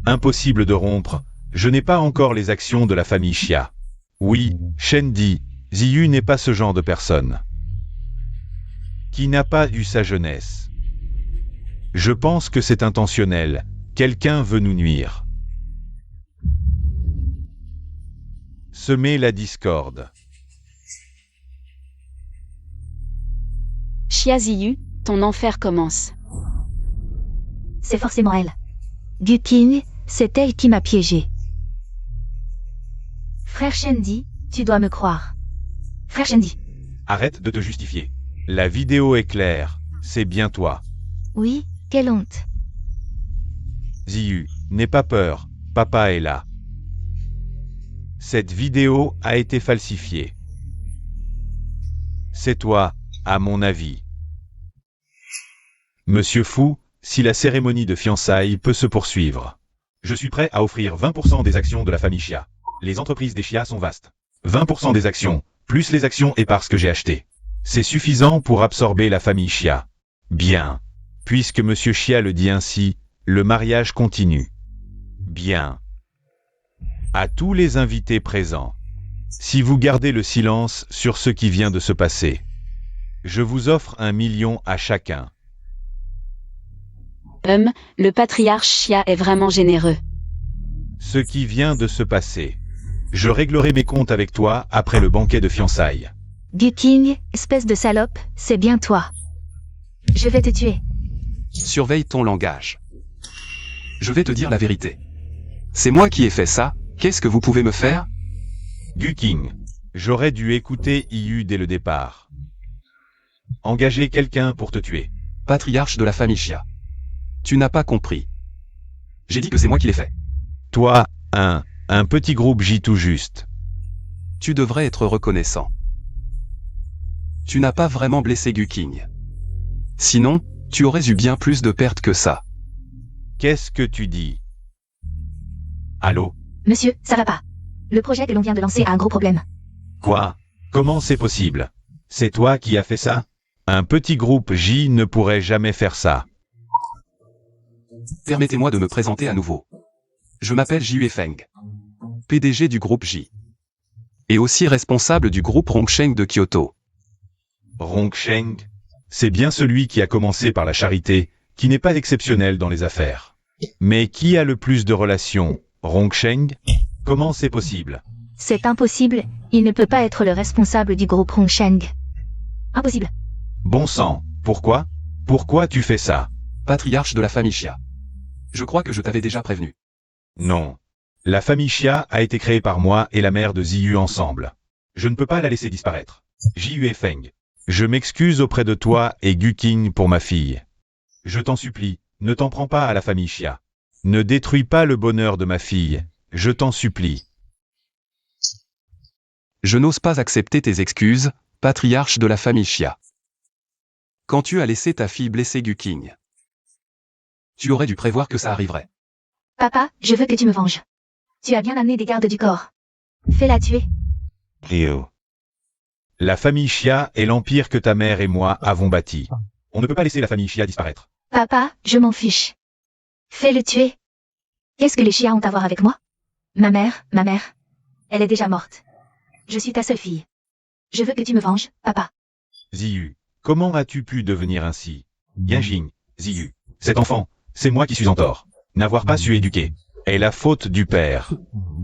Impossible de rompre, je n'ai pas encore les actions de la famille Xia. Oui, Shen dit, Ziyu n'est pas ce genre de personne. Qui n'a pas eu sa jeunesse. Je pense que c'est intentionnel, quelqu'un veut nous nuire. Semer la discorde. Xia Ziyu, ton enfer commence. C'est forcément elle. Gu Qing, c'est elle qui m'a piégé. Frère Shendi, tu dois me croire. Frère Shendi. Arrête de te justifier. La vidéo est claire, c'est bien toi. Oui, quelle honte. Ziyu, n'aie pas peur, papa est là. Cette vidéo a été falsifiée. C'est toi, à mon avis. Monsieur Fu, si la cérémonie de fiançailles peut se poursuivre. Je suis prêt à offrir 20% des actions de la famille Xia. Les entreprises des Xia sont vastes. 20% des actions, plus les actions éparses que j'ai achetées. C'est suffisant pour absorber la famille Xia. Bien. Puisque Monsieur Xia le dit ainsi, le mariage continue. Bien. À tous les invités présents, si vous gardez le silence sur ce qui vient de se passer, je vous offre 1 million à chacun. Le patriarche Xia est vraiment généreux. Ce qui vient de se passer. Je réglerai mes comptes avec toi après le banquet de fiançailles. Gu Qing, espèce de salope, c'est bien toi. Je vais te tuer. Surveille ton langage. Je vais te dire la vérité. C'est moi qui ai fait ça, qu'est-ce que vous pouvez me faire? Gu Qing, j'aurais dû écouter Iyu dès le départ. Engager quelqu'un pour te tuer. Patriarche de la famille Xia. Tu n'as pas compris. J'ai dit que c'est moi qui l'ai fait. Toi, un petit groupe J tout juste. Tu devrais être reconnaissant. Tu n'as pas vraiment blessé Gu Qing. Sinon, tu aurais eu bien plus de pertes que ça. Qu'est-ce que tu dis? Allô? Monsieur, ça va pas. Le projet que l'on vient de lancer a un gros problème. Quoi? Comment c'est possible? C'est toi qui as fait ça? Un petit groupe J ne pourrait jamais faire ça. Permettez-moi de me présenter à nouveau. Je m'appelle Jiyue Feng, PDG du groupe J. Et aussi responsable du groupe Rongsheng de Kyoto. Rongsheng? C'est bien celui qui a commencé par la charité, qui n'est pas exceptionnel dans les affaires. Mais qui a le plus de relations? Rongsheng? Comment c'est possible? C'est impossible, il ne peut pas être le responsable du groupe Rongsheng. Impossible. Bon sang, pourquoi? Pourquoi tu fais ça? Patriarche de la famille Xia. Je crois que je t'avais déjà prévenu. Non. La famille Xia a été créée par moi et la mère de Ziyu ensemble. Je ne peux pas la laisser disparaître. Jiyue Feng. Je m'excuse auprès de toi et Gu Qing pour ma fille. Je t'en supplie, ne t'en prends pas à la famille Xia. Ne détruis pas le bonheur de ma fille, je t'en supplie. Je n'ose pas accepter tes excuses, patriarche de la famille Xia. Quand tu as laissé ta fille blesser Gu Qing, tu aurais dû prévoir que ça arriverait. Papa, je veux que tu me venges. Tu as bien amené des gardes du corps. Fais-la tuer. Ryo. La famille Xia est l'empire que ta mère et moi avons bâti. On ne peut pas laisser la famille Xia disparaître. Papa, je m'en fiche. Fais-le tuer. Qu'est-ce que les Xia ont à voir avec moi? Ma mère, elle est déjà morte. Je suis ta seule fille. Je veux que tu me venges, papa. Ziyu, comment as-tu pu devenir ainsi? Yanjing, Ziyu, cet enfant, c'est moi qui suis en tort. N'avoir pas su éduquer est la faute du père.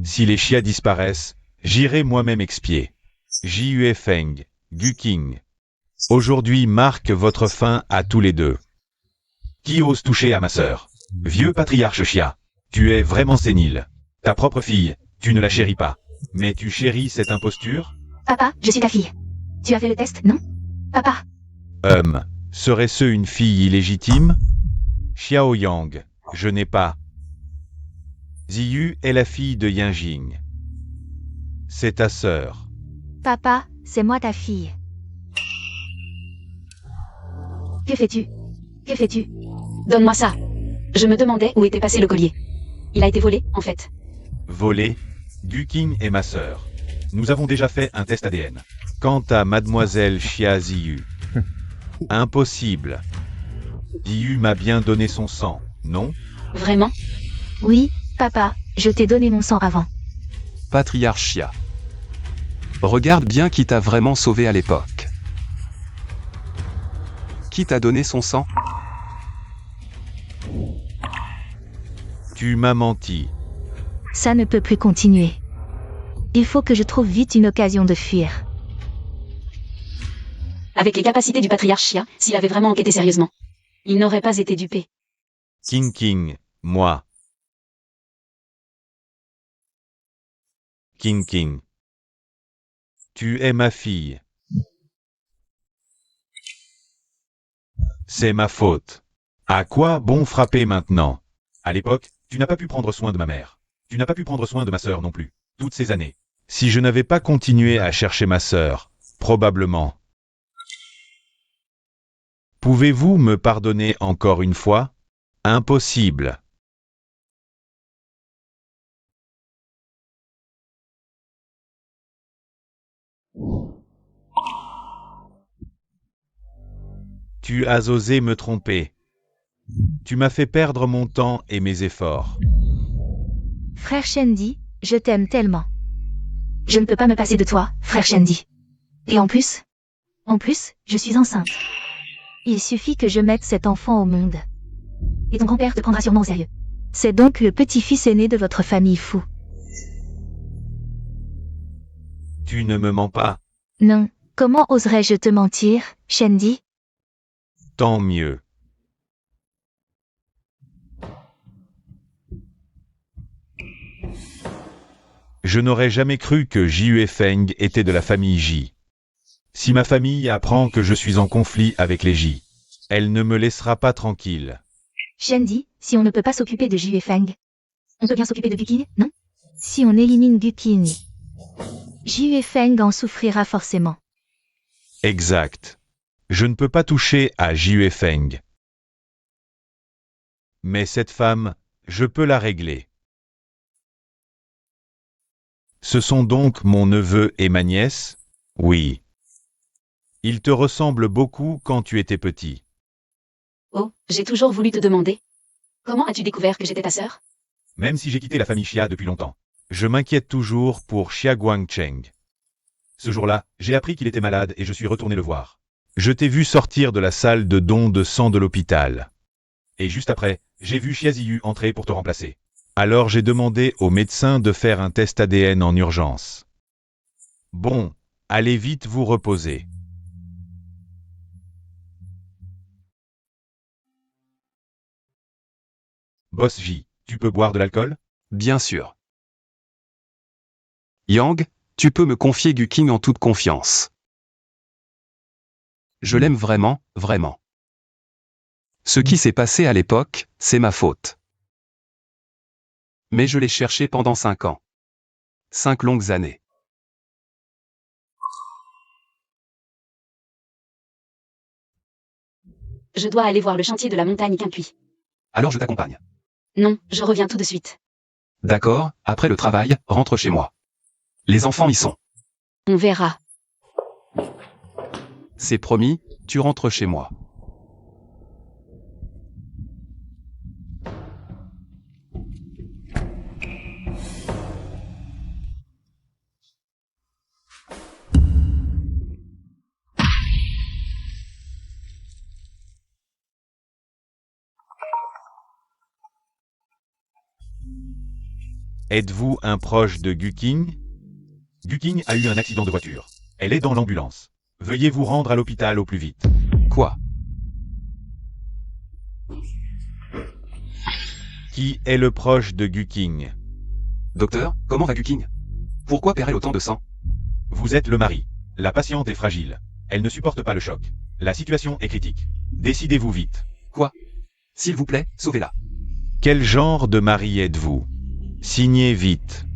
Si les Xia disparaissent, j'irai moi-même expier. Jiyue Feng, Gu Qing. Aujourd'hui marque votre fin à tous les deux. Qui ose toucher à ma sœur? Vieux patriarche Xia, tu es vraiment sénile. Ta propre fille, tu ne la chéris pas. Mais tu chéris cette imposture? Papa, je suis ta fille. Tu as fait le test, non? Papa. Serait-ce une fille illégitime? Xiao Yang, je n'ai pas. Ziyu est la fille de Yanjing. C'est ta sœur. Papa, c'est moi ta fille. Que fais-tu? Que fais-tu? Donne-moi ça. Je me demandais où était passé le collier. Il a été volé, en fait. Volé? Gu Qing est ma sœur. Nous avons déjà fait un test ADN. Quant à mademoiselle Xia Ziyu, impossible. Ziyu m'a bien donné son sang. Non? Vraiment? Oui, papa, je t'ai donné mon sang avant. Patriarche Chia. Regarde bien qui t'a vraiment sauvé à l'époque. Qui t'a donné son sang? Tu m'as menti. Ça ne peut plus continuer. Il faut que je trouve vite une occasion de fuir. Avec les capacités du patriarche Chia, s'il avait vraiment enquêté sérieusement, il n'aurait pas été dupé. King, moi. King. Tu es ma fille. C'est ma faute. À quoi bon frapper maintenant? À l'époque, tu n'as pas pu prendre soin de ma mère. Tu n'as pas pu prendre soin de ma sœur non plus, toutes ces années. Si je n'avais pas continué à chercher ma sœur, probablement. Pouvez-vous me pardonner encore une fois? Impossible. Tu as osé me tromper. Tu m'as fait perdre mon temps et mes efforts. Frère Shendy, je t'aime tellement. Je ne peux pas me passer de toi, frère Shendy. Et en plus, je suis enceinte. Il suffit que je mette cet enfant au monde. Et ton grand-père te prendra sûrement au sérieux. C'est donc le petit-fils aîné de votre famille fou. Tu ne me mens pas. Non, comment oserais-je te mentir, Shendy? Tant mieux. Je n'aurais jamais cru que Jue Feng était de la famille J. Si ma famille apprend que je suis en conflit avec les J, elle ne me laissera pas tranquille. Shendy, si on ne peut pas s'occuper de Jue Feng, on peut bien s'occuper de Guqin, non? Si on élimine Guqin, Jue Feng en souffrira forcément. Exact. Je ne peux pas toucher à Jue Feng. Mais cette femme, je peux la régler. Ce sont donc mon neveu et ma nièce? Oui. Ils te ressemblent beaucoup quand tu étais petit. Oh, j'ai toujours voulu te demander. Comment as-tu découvert que j'étais ta sœur? Même si j'ai quitté la famille Xia depuis longtemps, je m'inquiète toujours pour Xia Guangcheng. Ce jour-là, j'ai appris qu'il était malade et je suis retourné le voir. Je t'ai vu sortir de la salle de don de sang de l'hôpital. Et juste après, j'ai vu Xia Ziyu entrer pour te remplacer. Alors j'ai demandé au médecin de faire un test ADN en urgence. Bon, allez vite vous reposer. Boss J, tu peux boire de l'alcool? Bien sûr. Yang, tu peux me confier Guqin en toute confiance. Je l'aime vraiment, vraiment. Ce qui s'est passé à l'époque, c'est ma faute. Mais je l'ai cherché pendant 5 ans. 5 longues années. Je dois aller voir le chantier de la montagne Quincuit. Alors je t'accompagne. Non, je reviens tout de suite. D'accord, après le travail, rentre chez moi. Les enfants y sont. On verra. C'est promis, tu rentres chez moi. Êtes-vous un proche de Guqin? Guqin a eu un accident de voiture. Elle est dans l'ambulance. Veuillez vous rendre à l'hôpital au plus vite. Quoi? Qui est le proche de Guqin? Docteur, comment va Guqin? Pourquoi perd-elle autant de sang? Vous êtes le mari. La patiente est fragile. Elle ne supporte pas le choc. La situation est critique. Décidez-vous vite. Quoi? S'il vous plaît, sauvez-la. Quel genre de mari êtes-vous? Signez vite.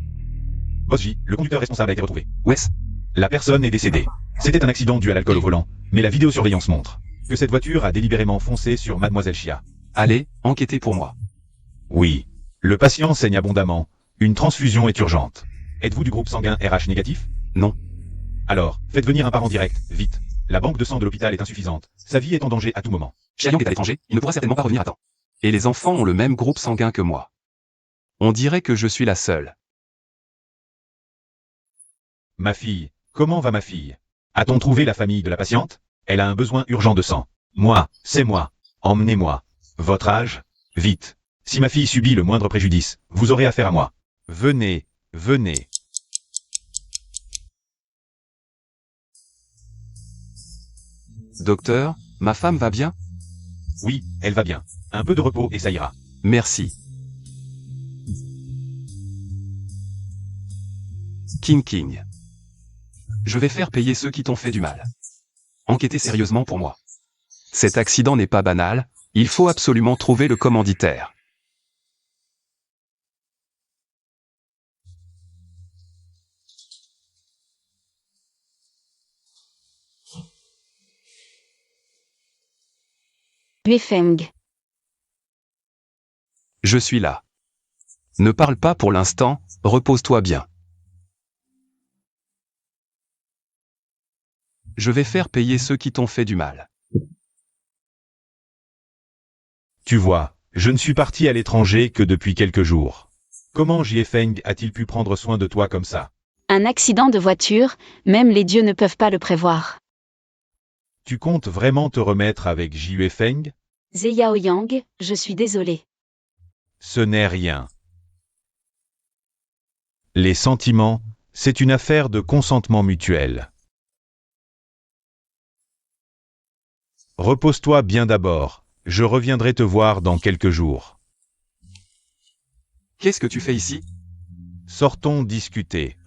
Boss J, le conducteur responsable a été retrouvé. Wes? La personne est décédée. C'était un accident dû à l'alcool au volant, mais la vidéosurveillance montre que cette voiture a délibérément foncé sur Mademoiselle Xia. Allez, enquêtez pour moi. Oui. Le patient saigne abondamment. Une transfusion est urgente. Êtes-vous du groupe sanguin RH négatif? Non. Alors, faites venir un parent direct, vite. La banque de sang de l'hôpital est insuffisante. Sa vie est en danger à tout moment. Xia Yang est à l'étranger, il ne pourra certainement pas revenir à temps. Et les enfants ont le même groupe sanguin que moi. On dirait que je suis la seule. Ma fille, comment va ma fille? A-t-on trouvé la famille de la patiente? Elle a un besoin urgent de sang. Moi, c'est moi. Emmenez-moi. Votre âge? Vite. Si ma fille subit le moindre préjudice, vous aurez affaire à moi. Venez, venez. Docteur, ma femme va bien? Oui, elle va bien. Un peu de repos et ça ira. Merci. King. Je vais faire payer ceux qui t'ont fait du mal. Enquêtez sérieusement pour moi. Cet accident n'est pas banal, il faut absolument trouver le commanditaire. Yuefeng. Je suis là. Ne parle pas pour l'instant, repose-toi bien. Je vais faire payer ceux qui t'ont fait du mal. Tu vois, je ne suis parti à l'étranger que depuis quelques jours. Comment Jiefeng a-t-il pu prendre soin de toi comme ça? Un accident de voiture, même les dieux ne peuvent pas le prévoir. Tu comptes vraiment te remettre avec Jiefeng? Zeyao Yang, je suis désolé. Ce n'est rien. Les sentiments, c'est une affaire de consentement mutuel. Repose-toi bien d'abord, je reviendrai te voir dans quelques jours. Qu'est-ce que tu fais ici? Sortons discuter.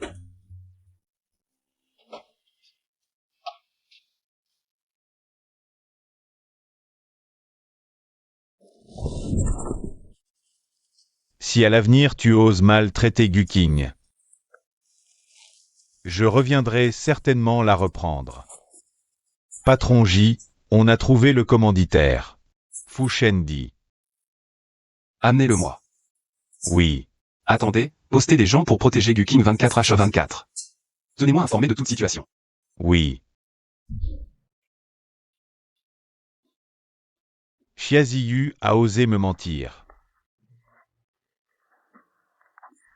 Si à l'avenir tu oses mal traiter Guqing, je reviendrai certainement la reprendre. Patron J, on a trouvé le commanditaire. Fu Shen dit. Amenez-le-moi. Oui. Attendez, postez des gens pour protéger Guqing 24h24. Tenez-moi informé de toute situation. Oui. Xia Ziyu a osé me mentir.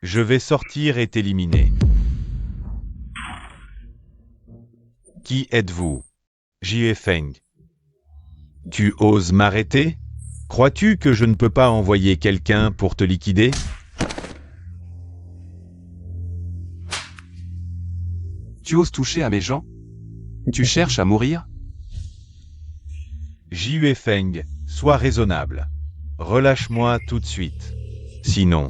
Je vais sortir et t'éliminer. Qui êtes-vous? Jiefeng. Tu oses m'arrêter? Crois-tu que je ne peux pas envoyer quelqu'un pour te liquider? Tu oses toucher à mes gens? Tu cherches à mourir? Jiefeng, sois raisonnable. Relâche-moi tout de suite. Sinon...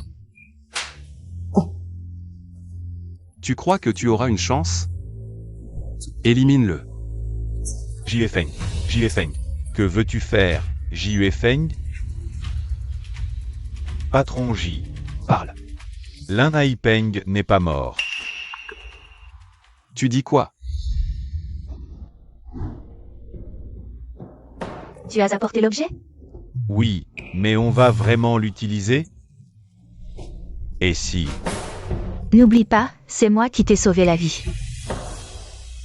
Tu crois que tu auras une chance? Élimine-le. Jiefeng, que veux-tu faire, Jiefeng? Patron J, Parle. Lin Haipeng n'est pas mort. Tu dis quoi? Tu as apporté l'objet? Oui, mais on va vraiment l'utiliser? Et si? N'oublie pas, c'est moi qui t'ai sauvé la vie.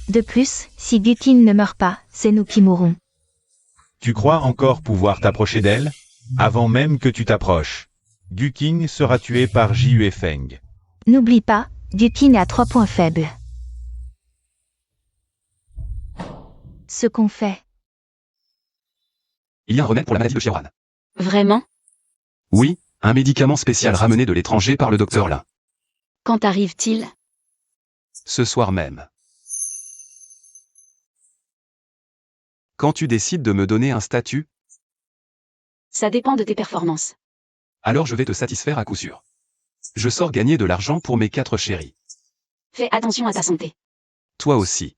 De plus, si Guqing ne meurt pas, c'est nous qui mourrons. Tu crois encore pouvoir t'approcher d'elle? Avant même que tu t'approches. Guqing sera tué par Jiefeng. N'oublie pas, Guqing a 3 points faibles. Ce qu'on fait. Il y a un remède pour la maladie de Chiron. Vraiment? Oui, un médicament spécial ramené de l'étranger par le docteur Lin. Quand arrive-t-il? Ce soir même. Quand tu décides de me donner un statut, Ça dépend de tes performances. alors je vais te satisfaire à coup sûr. Je sors gagner de l'argent pour mes 4 chéris. Fais attention à ta santé. Toi aussi.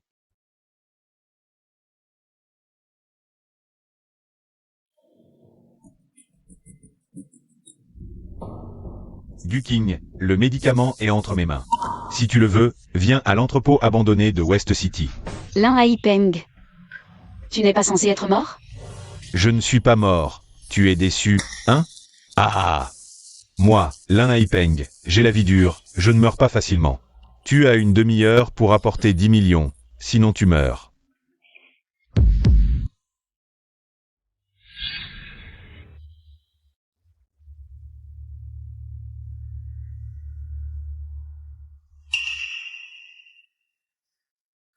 Guqing, le médicament est entre mes mains. Si tu le veux, viens à l'entrepôt abandonné de West City. Lin Haipeng. Tu n'es pas censé être mort? Je ne suis pas mort. Tu es déçu, hein? Ah! Moi, Lin Haipeng, j'ai la vie dure, je ne meurs pas facilement. Tu as une demi-heure pour apporter 10 millions, sinon tu meurs.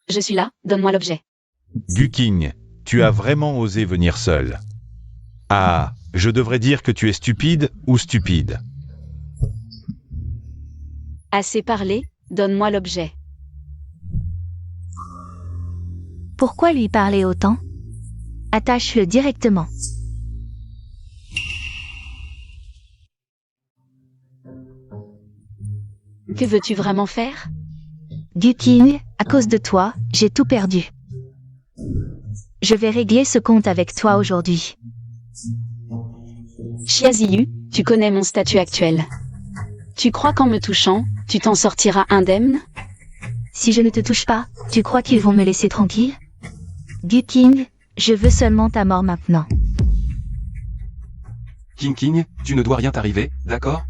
Je suis là, donne-moi l'objet. Guking, tu as vraiment osé venir seul. Ah, je devrais dire que tu es stupide ou stupide. Assez parlé, donne-moi l'objet. Pourquoi lui parler autant? Attache-le directement. Que veux-tu vraiment faire? Guking, à cause de toi, j'ai tout perdu. Je vais régler ce compte avec toi aujourd'hui. Chiaziyu, tu connais mon statut actuel. Tu crois qu'en me touchant, tu t'en sortiras indemne? Si je ne te touche pas, tu crois qu'ils vont me laisser tranquille? Guking, je veux seulement ta mort maintenant. King, tu ne dois rien t'arriver, d'accord?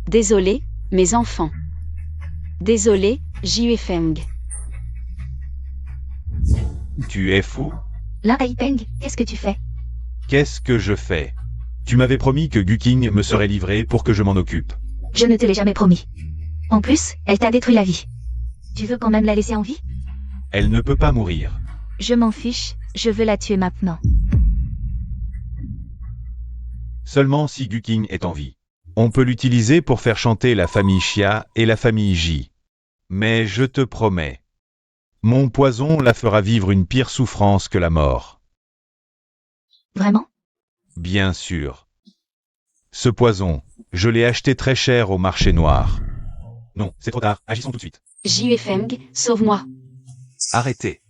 Désolé, mes enfants. Désolé, Jiuefeng. Tu es fou? Là, Aipeng, qu'est-ce que tu fais? Qu'est-ce que je fais? Tu m'avais promis que Guking me serait livré pour que je m'en occupe. Je ne te l'ai jamais promis. En plus, elle t'a détruit la vie. Tu veux quand même la laisser en vie? Elle ne peut pas mourir. Je m'en fiche, je veux la tuer maintenant. Seulement si Guking est en vie. On peut l'utiliser pour faire chanter la famille Xia et la famille Ji. Mais je te promets, mon poison la fera vivre une pire souffrance que la mort. Vraiment? Bien sûr. Ce poison, je l'ai acheté très cher au marché noir. Non, c'est trop tard, agissons tout de suite. Jiuefeng, sauve-moi. Arrêtez.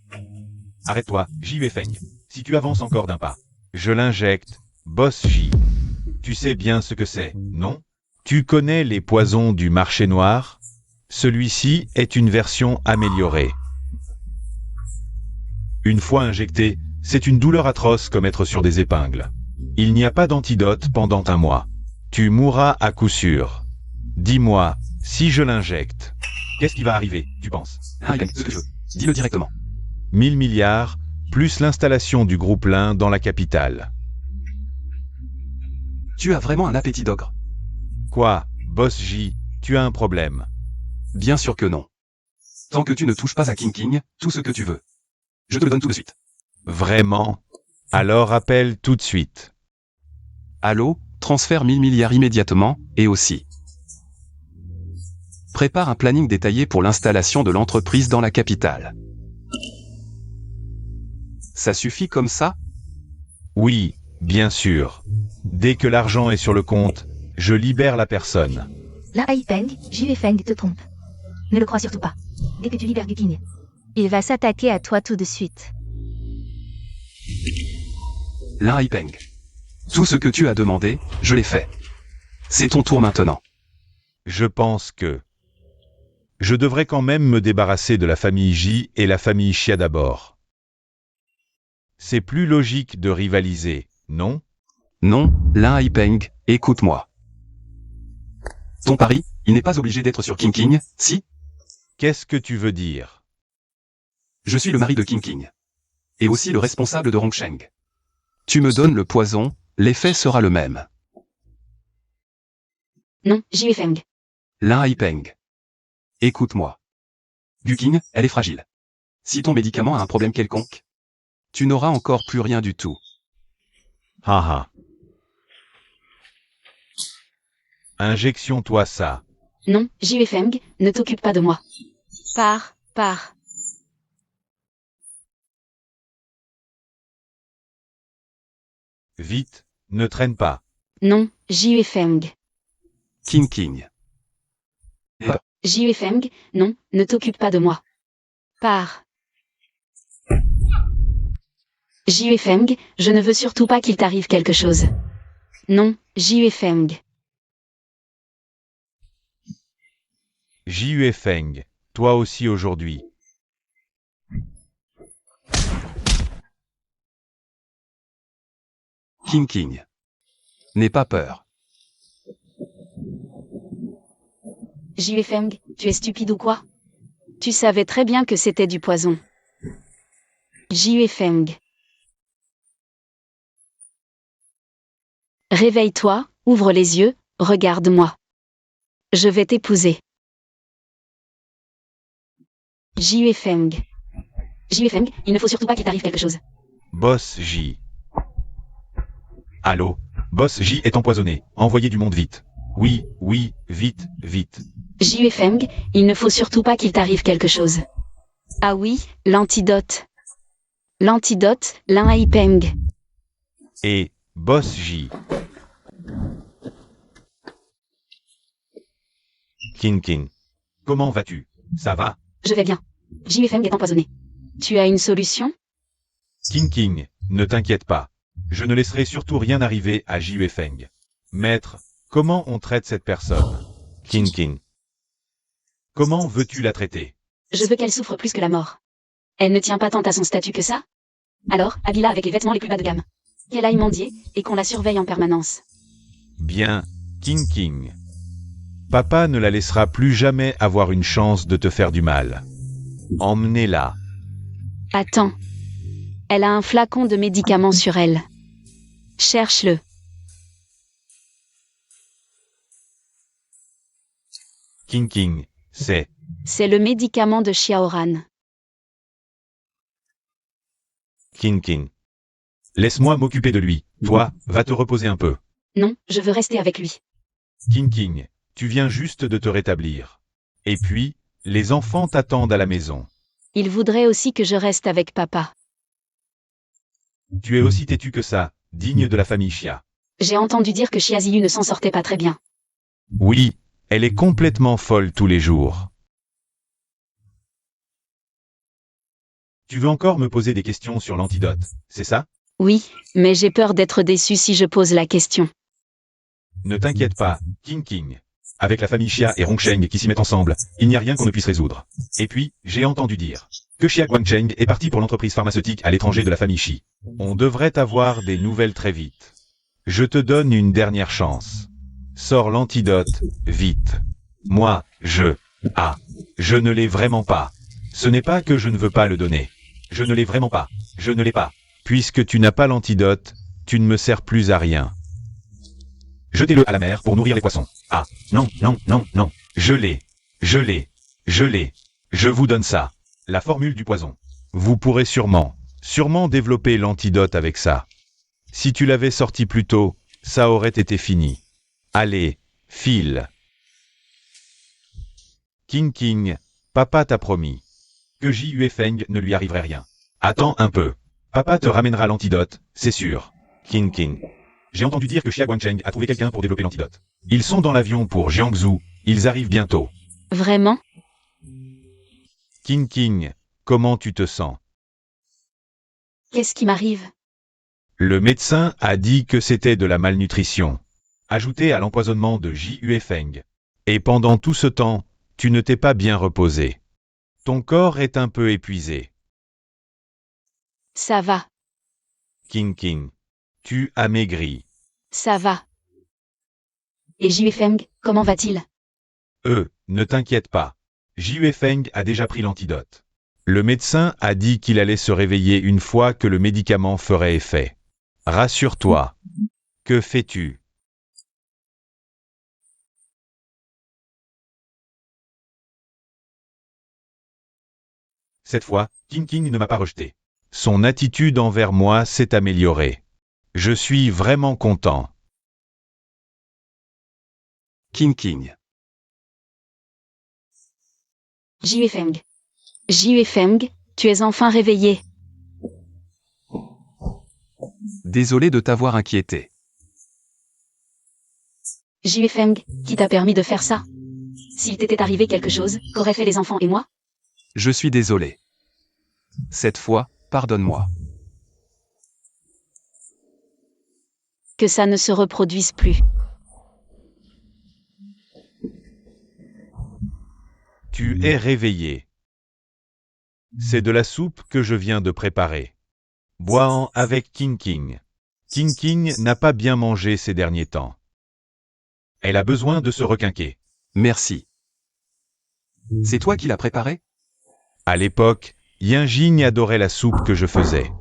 Arrête-toi, Jiuefeng. Si tu avances encore d'un pas, je l'injecte, Boss J. Tu sais bien ce que c'est, non? Tu connais les poisons du marché noir? Celui-ci est une version améliorée. Une fois injecté, c'est une douleur atroce comme être sur des épingles. Il n'y a pas d'antidote pendant un mois. Tu mourras à coup sûr. Dis-moi, si je l'injecte, qu'est-ce qui va arriver, tu penses? Ce que tu veux. Dis-le directement. 1000 milliards, plus l'installation du groupe Lin dans la capitale. Tu as vraiment un appétit d'ogre. Quoi, Boss J, tu as un problème? Bien sûr que non. Tant que tu ne touches pas à King, tout ce que tu veux. Je te le donne tout de suite. Vraiment? Alors appelle tout de suite. Allô, transfère 1000 milliards immédiatement, et aussi. Prépare un planning détaillé pour l'installation de l'entreprise dans la capitale. Ça suffit comme ça? Oui, bien sûr. Dès que l'argent est sur le compte, je libère la personne. Là, Aipeng, Jiuefeng te trompe. Ne le crois surtout pas. Dès que tu libères Guking, il va s'attaquer à toi tout de suite. Lin Haipeng. Tout ce que tu as demandé, je l'ai fait. C'est ton tour maintenant. Je pense que je devrais quand même me débarrasser de la famille J et la famille Xia d'abord. C'est plus logique de rivaliser, non? Non, Lin Haipeng, écoute-moi. Ton pari, il n'est pas obligé d'être sur King, si? Qu'est-ce que tu veux dire? Je suis le mari de King. Et aussi le responsable de Rongsheng. Tu me donnes le poison, l'effet sera le même. Non, Jiuefeng. Lin Haipeng. Écoute-moi. Guking, elle est fragile. Si ton médicament a un problème quelconque, tu n'auras encore plus rien du tout. Haha. Injection-toi ça. Non, Jiuefeng, ne t'occupe pas de moi. Pars. Vite, ne traîne pas. Non, Jiuefeng. King. Jiuefeng, non, ne t'occupe pas de moi. Pars. Jiuefeng, je ne veux surtout pas qu'il t'arrive quelque chose. Non, Jiuefeng. Jiuefeng, toi aussi aujourd'hui. King. N'aie pas peur. Jiuefeng, tu es stupide ou quoi? Tu savais très bien que c'était du poison. Jiuefeng. Réveille-toi, ouvre les yeux, regarde-moi. Je vais t'épouser. Jiuefeng. J.U. Feng, il ne faut surtout pas qu'il t'arrive quelque chose. Boss J. Allô? Boss J est empoisonné. Envoyez du monde vite. Oui, oui, vite, vite. J.U. Feng, il ne faut surtout pas qu'il t'arrive quelque chose. Ah oui, l'antidote. L'antidote, l'un Peng. Et, Boss J. Kin. Comment vas-tu? Ça va? Je vais bien. J.U. Feng est empoisonné. Tu as une solution? Kin, ne t'inquiète pas. Je ne laisserai surtout rien arriver à J.U. Feng. Maître, comment on traite cette personne? Kin. Comment veux-tu la traiter? Je veux qu'elle souffre plus que la mort. Elle ne tient pas tant à son statut que ça? Alors, habille-la avec les vêtements les plus bas de gamme. Qu'elle aille mendier, et qu'on la surveille en permanence. Bien, Kin. Papa ne la laissera plus jamais avoir une chance de te faire du mal. Emmenez-la. Attends. Elle a un flacon de médicaments sur elle. Cherche-le. Kin, c'est... C'est le médicament de Xiaoran. Kin. Laisse-moi m'occuper de lui. Toi, va te reposer un peu. Non, je veux rester avec lui. Kin, tu viens juste de te rétablir. Et puis, les enfants t'attendent à la maison. Il voudrait aussi que je reste avec papa. Tu es aussi têtu que ça, digne de la famille Xia. J'ai entendu dire que Xia Ziyu ne s'en sortait pas très bien. Oui, elle est complètement folle tous les jours. Tu veux encore me poser des questions sur l'antidote, c'est ça? Oui, mais j'ai peur d'être déçu si je pose la question. Ne t'inquiète pas, Kin. Avec la famille Xia et Rongsheng qui s'y mettent ensemble, il n'y a rien qu'on ne puisse résoudre. Et puis, j'ai entendu dire que Xia Guangcheng est parti pour l'entreprise pharmaceutique à l'étranger de la famille Shi. On devrait avoir des nouvelles très vite. Je te donne une dernière chance. Sors l'antidote, vite. Moi, je ne l'ai vraiment pas. Ce n'est pas que je ne veux pas le donner. Je ne l'ai vraiment pas. Je ne l'ai pas. Puisque tu n'as pas l'antidote, tu ne me sers plus à rien. Jetez-le à la mer pour nourrir les poissons. Ah, non. Je l'ai. Je vous donne ça. La formule du poison. Vous pourrez sûrement développer l'antidote avec ça. Si tu l'avais sorti plus tôt, ça aurait été fini. Allez, file. Kin, papa t'a promis que J.U. Feng ne lui arriverait rien. Attends un peu. Papa te ramènera l'antidote, c'est sûr. Kin. J'ai entendu dire que Xia Guangcheng a trouvé quelqu'un pour développer l'antidote. Ils sont dans l'avion pour Jiangsu, ils arrivent bientôt. Vraiment? Kin, comment tu te sens? Qu'est-ce qui m'arrive? Le médecin a dit que c'était de la malnutrition, ajouté à l'empoisonnement de J.U. Feng. Et pendant tout ce temps, tu ne t'es pas bien reposé. Ton corps est un peu épuisé. Ça va. Kin, tu as maigri. Ça va. Et J.U. Feng, comment va-t-il? Ne t'inquiète pas. J.U. Feng a déjà pris l'antidote. Le médecin a dit qu'il allait se réveiller une fois que le médicament ferait effet. Rassure-toi. Que fais-tu? Cette fois, Kin ne m'a pas rejeté. Son attitude envers moi s'est améliorée. Je suis vraiment content. Kin. J.U. Feng. J.U. Feng, tu es enfin réveillé. Désolé de t'avoir inquiété. J.U. Feng, qui t'a permis de faire ça? S'il t'était arrivé quelque chose, qu'auraient fait les enfants et moi? Je suis désolé. Cette fois, pardonne-moi. Que ça ne se reproduise plus. Tu es réveillé. C'est de la soupe que je viens de préparer. Bois-en avec Kin. Kin n'a pas bien mangé ces derniers temps. Elle a besoin de se requinquer. Merci. C'est toi qui l'as préparé? À l'époque, Yinjing adorait la soupe que je faisais.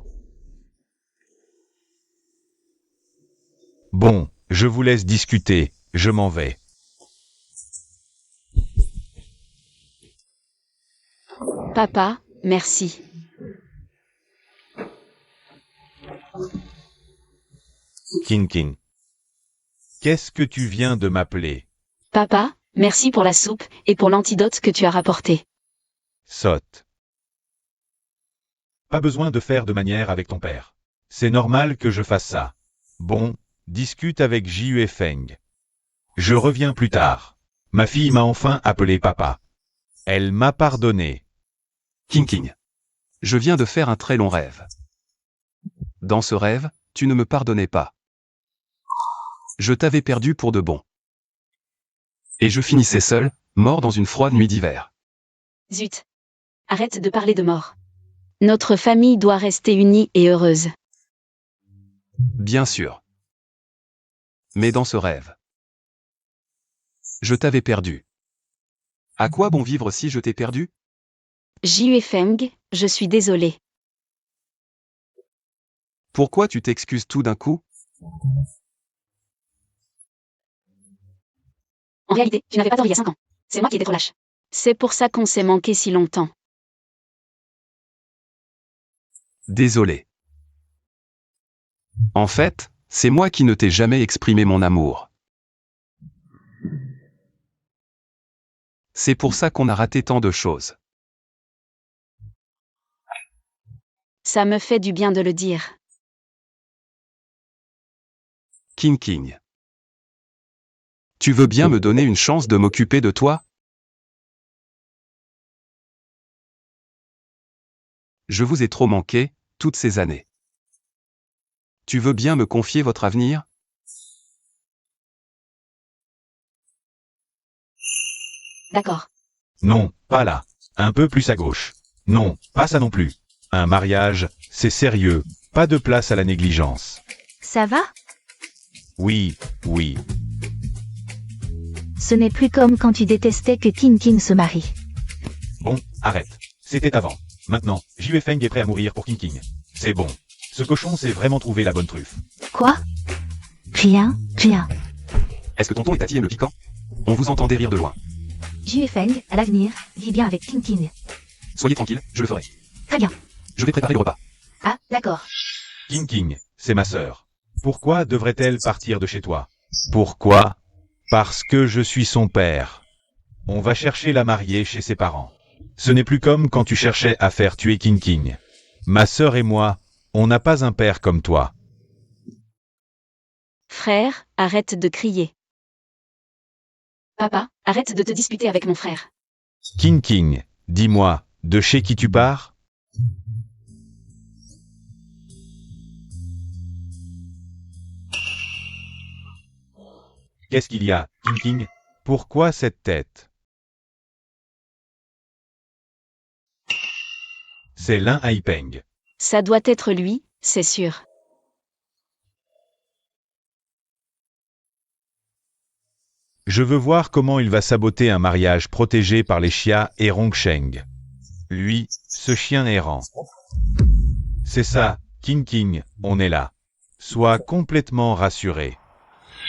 Bon, je vous laisse discuter, je m'en vais. Papa, merci. Kin Kin. Qu'est-ce que tu viens de m'appeler? Papa, merci pour la soupe et pour l'antidote que tu as rapporté. Sotte. Pas besoin de faire de manière avec ton père. C'est normal que je fasse ça. Bon, discute avec Jue Feng. Je reviens plus tard. Ma fille m'a enfin appelé papa. Elle m'a pardonné. King King. Je viens de faire un très long rêve. Dans ce rêve, tu ne me pardonnais pas. Je t'avais perdu pour de bon. Et je finissais seul, mort dans une froide nuit d'hiver. Zut. Arrête de parler de mort. Notre famille doit rester unie et heureuse. Bien sûr. Mais dans ce rêve, je t'avais perdu. À quoi bon vivre si je t'ai perdu? Jue Feng, je suis désolé. Pourquoi tu t'excuses tout d'un coup? En réalité, tu n'avais pas tort il y a 5 ans. C'est moi qui étais trop lâche. C'est pour ça qu'on s'est manqué si longtemps. Désolé. En fait, c'est moi qui ne t'ai jamais exprimé mon amour. C'est pour ça qu'on a raté tant de choses. Ça me fait du bien de le dire. King King. Tu veux bien me donner une chance de m'occuper de toi? Je vous ai trop manqué, toutes ces années. Tu veux bien me confier votre avenir? D'accord. Non, pas là. Un peu plus à gauche. Non, pas ça non plus. Un mariage, c'est sérieux. Pas de place à la négligence. Ça va? Oui, oui. Ce n'est plus comme quand tu détestais que King King se marie. Bon, arrête. C'était avant. Maintenant, Jue Feng est prêt à mourir pour King King. C'est bon. Ce cochon sait vraiment trouver la bonne truffe. Quoi? Rien, rien. Est-ce que tonton et tati aiment le piquant? On vous entendait rire de loin. Jue Feng, à l'avenir, vis bien avec King King. Soyez tranquille, je le ferai. Très bien. Je vais préparer le repas. Ah, d'accord. King King, c'est ma sœur. Pourquoi devrait-elle partir de chez toi? Pourquoi? Parce que je suis son père. On va chercher la mariée chez ses parents. Ce n'est plus comme quand tu cherchais à faire tuer King King. Ma sœur et moi, on n'a pas un père comme toi. Frère, arrête de crier. Papa, arrête de te disputer avec mon frère. King King, dis-moi, de chez qui tu pars? Qu'est-ce qu'il y a, King King? Pourquoi cette tête? C'est Lin Haipeng. Ça doit être lui, c'est sûr. Je veux voir comment il va saboter un mariage protégé par les Xia et Rongsheng. Lui, ce chien errant. C'est ça, King King, on est là. Sois complètement rassuré.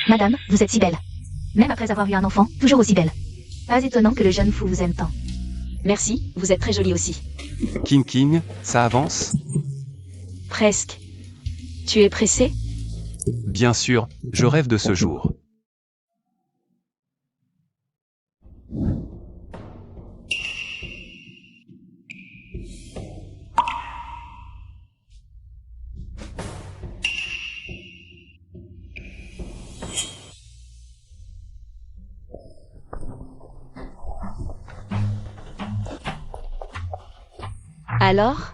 Madame, vous êtes si belle. Même après avoir eu un enfant, toujours aussi belle. Pas étonnant que le jeune fou vous aime tant. Merci, vous êtes très jolie aussi. King King, ça avance? Presque. Tu es pressé? Bien sûr, je rêve de ce jour. Alors?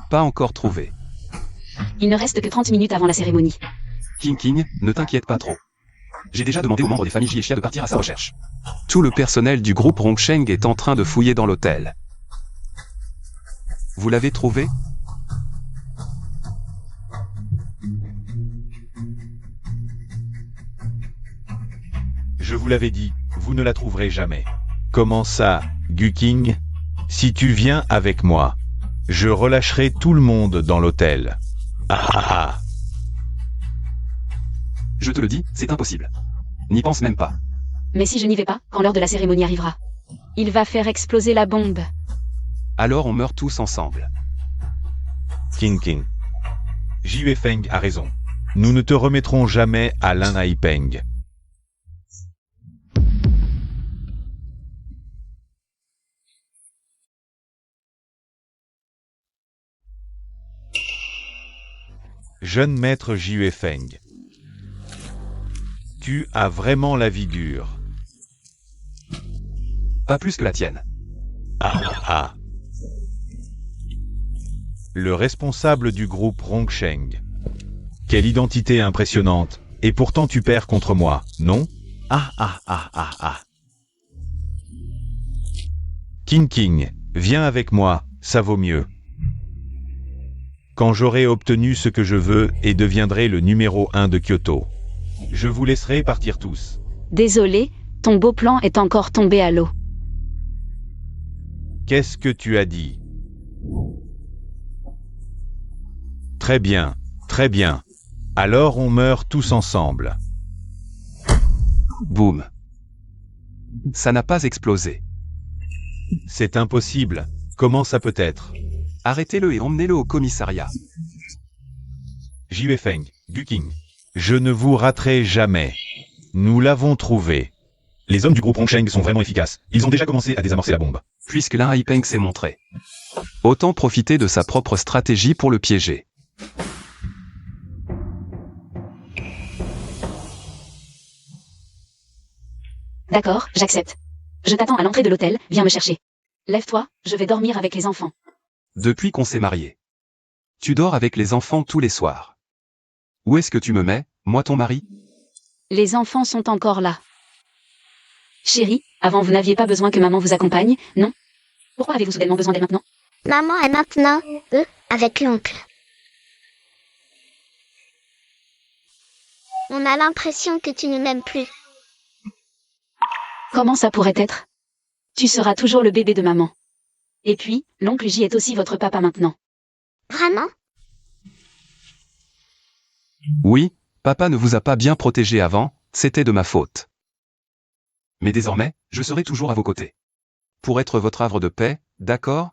Pas encore trouvé. Il ne reste que 30 minutes avant la cérémonie. King King, ne t'inquiète pas trop. J'ai déjà demandé aux membres des familles Jiexia de partir à sa recherche. Tout le personnel du groupe Rongsheng est en train de fouiller dans l'hôtel. Vous l'avez trouvé? Je vous l'avais dit, vous ne la trouverez jamais. Comment ça, Gu King? Si tu viens avec moi, je relâcherai tout le monde dans l'hôtel. Ah ah ah. Je te le dis, c'est impossible. N'y pense même pas. Mais si je n'y vais pas, quand l'heure de la cérémonie arrivera, il va faire exploser la bombe. Alors on meurt tous ensemble. King King. Jue Feng a raison. Nous ne te remettrons jamais à Lin Haipeng. Jeune maître Jue Feng. Tu as vraiment la vie dure. Pas plus que la tienne. Ah ah. Le responsable du groupe Rongsheng. Quelle identité impressionnante. Et pourtant tu perds contre moi, non? Ah ah ah ah ah. King King, viens avec moi, ça vaut mieux. Quand j'aurai obtenu ce que je veux et deviendrai le numéro 1 de Kyoto, je vous laisserai partir tous. Désolé, ton beau plan est encore tombé à l'eau. Qu'est-ce que tu as dit? Très bien, très bien. Alors on meurt tous ensemble. Boum. Ça n'a pas explosé. C'est impossible. Comment ça peut être? Arrêtez-le et emmenez-le au commissariat. Jue Feng, du King. Je ne vous raterai jamais. Nous l'avons trouvé. Les hommes du groupe Rongsheng sont vraiment efficaces. Ils ont déjà commencé à désamorcer la bombe. Puisque Lin Haipeng s'est montré. Autant profiter de sa propre stratégie pour le piéger. D'accord, j'accepte. Je t'attends à l'entrée de l'hôtel, viens me chercher. Lève-toi, je vais dormir avec les enfants. Depuis qu'on s'est mariés. Tu dors avec les enfants tous les soirs. Où est-ce que tu me mets, moi ton mari? Les enfants sont encore là. Chérie, avant vous n'aviez pas besoin que maman vous accompagne, non? Pourquoi avez-vous soudainement besoin d'elle maintenant? Maman est maintenant, avec l'oncle. On a l'impression que tu ne m'aimes plus. Comment ça pourrait être? Tu seras toujours le bébé de maman. Et puis, l'oncle J est aussi votre papa maintenant. Vraiment? Oui, papa ne vous a pas bien protégé avant, c'était de ma faute. Mais désormais, je serai toujours à vos côtés. Pour être votre havre de paix, d'accord?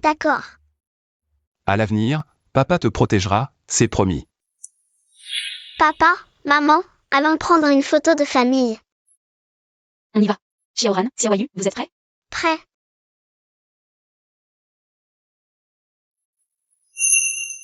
D'accord. À l'avenir, papa te protégera, c'est promis. Papa, maman, allons prendre une photo de famille. On y va. Xiaoran, Xiaoyu, vous êtes prêts? Prêt?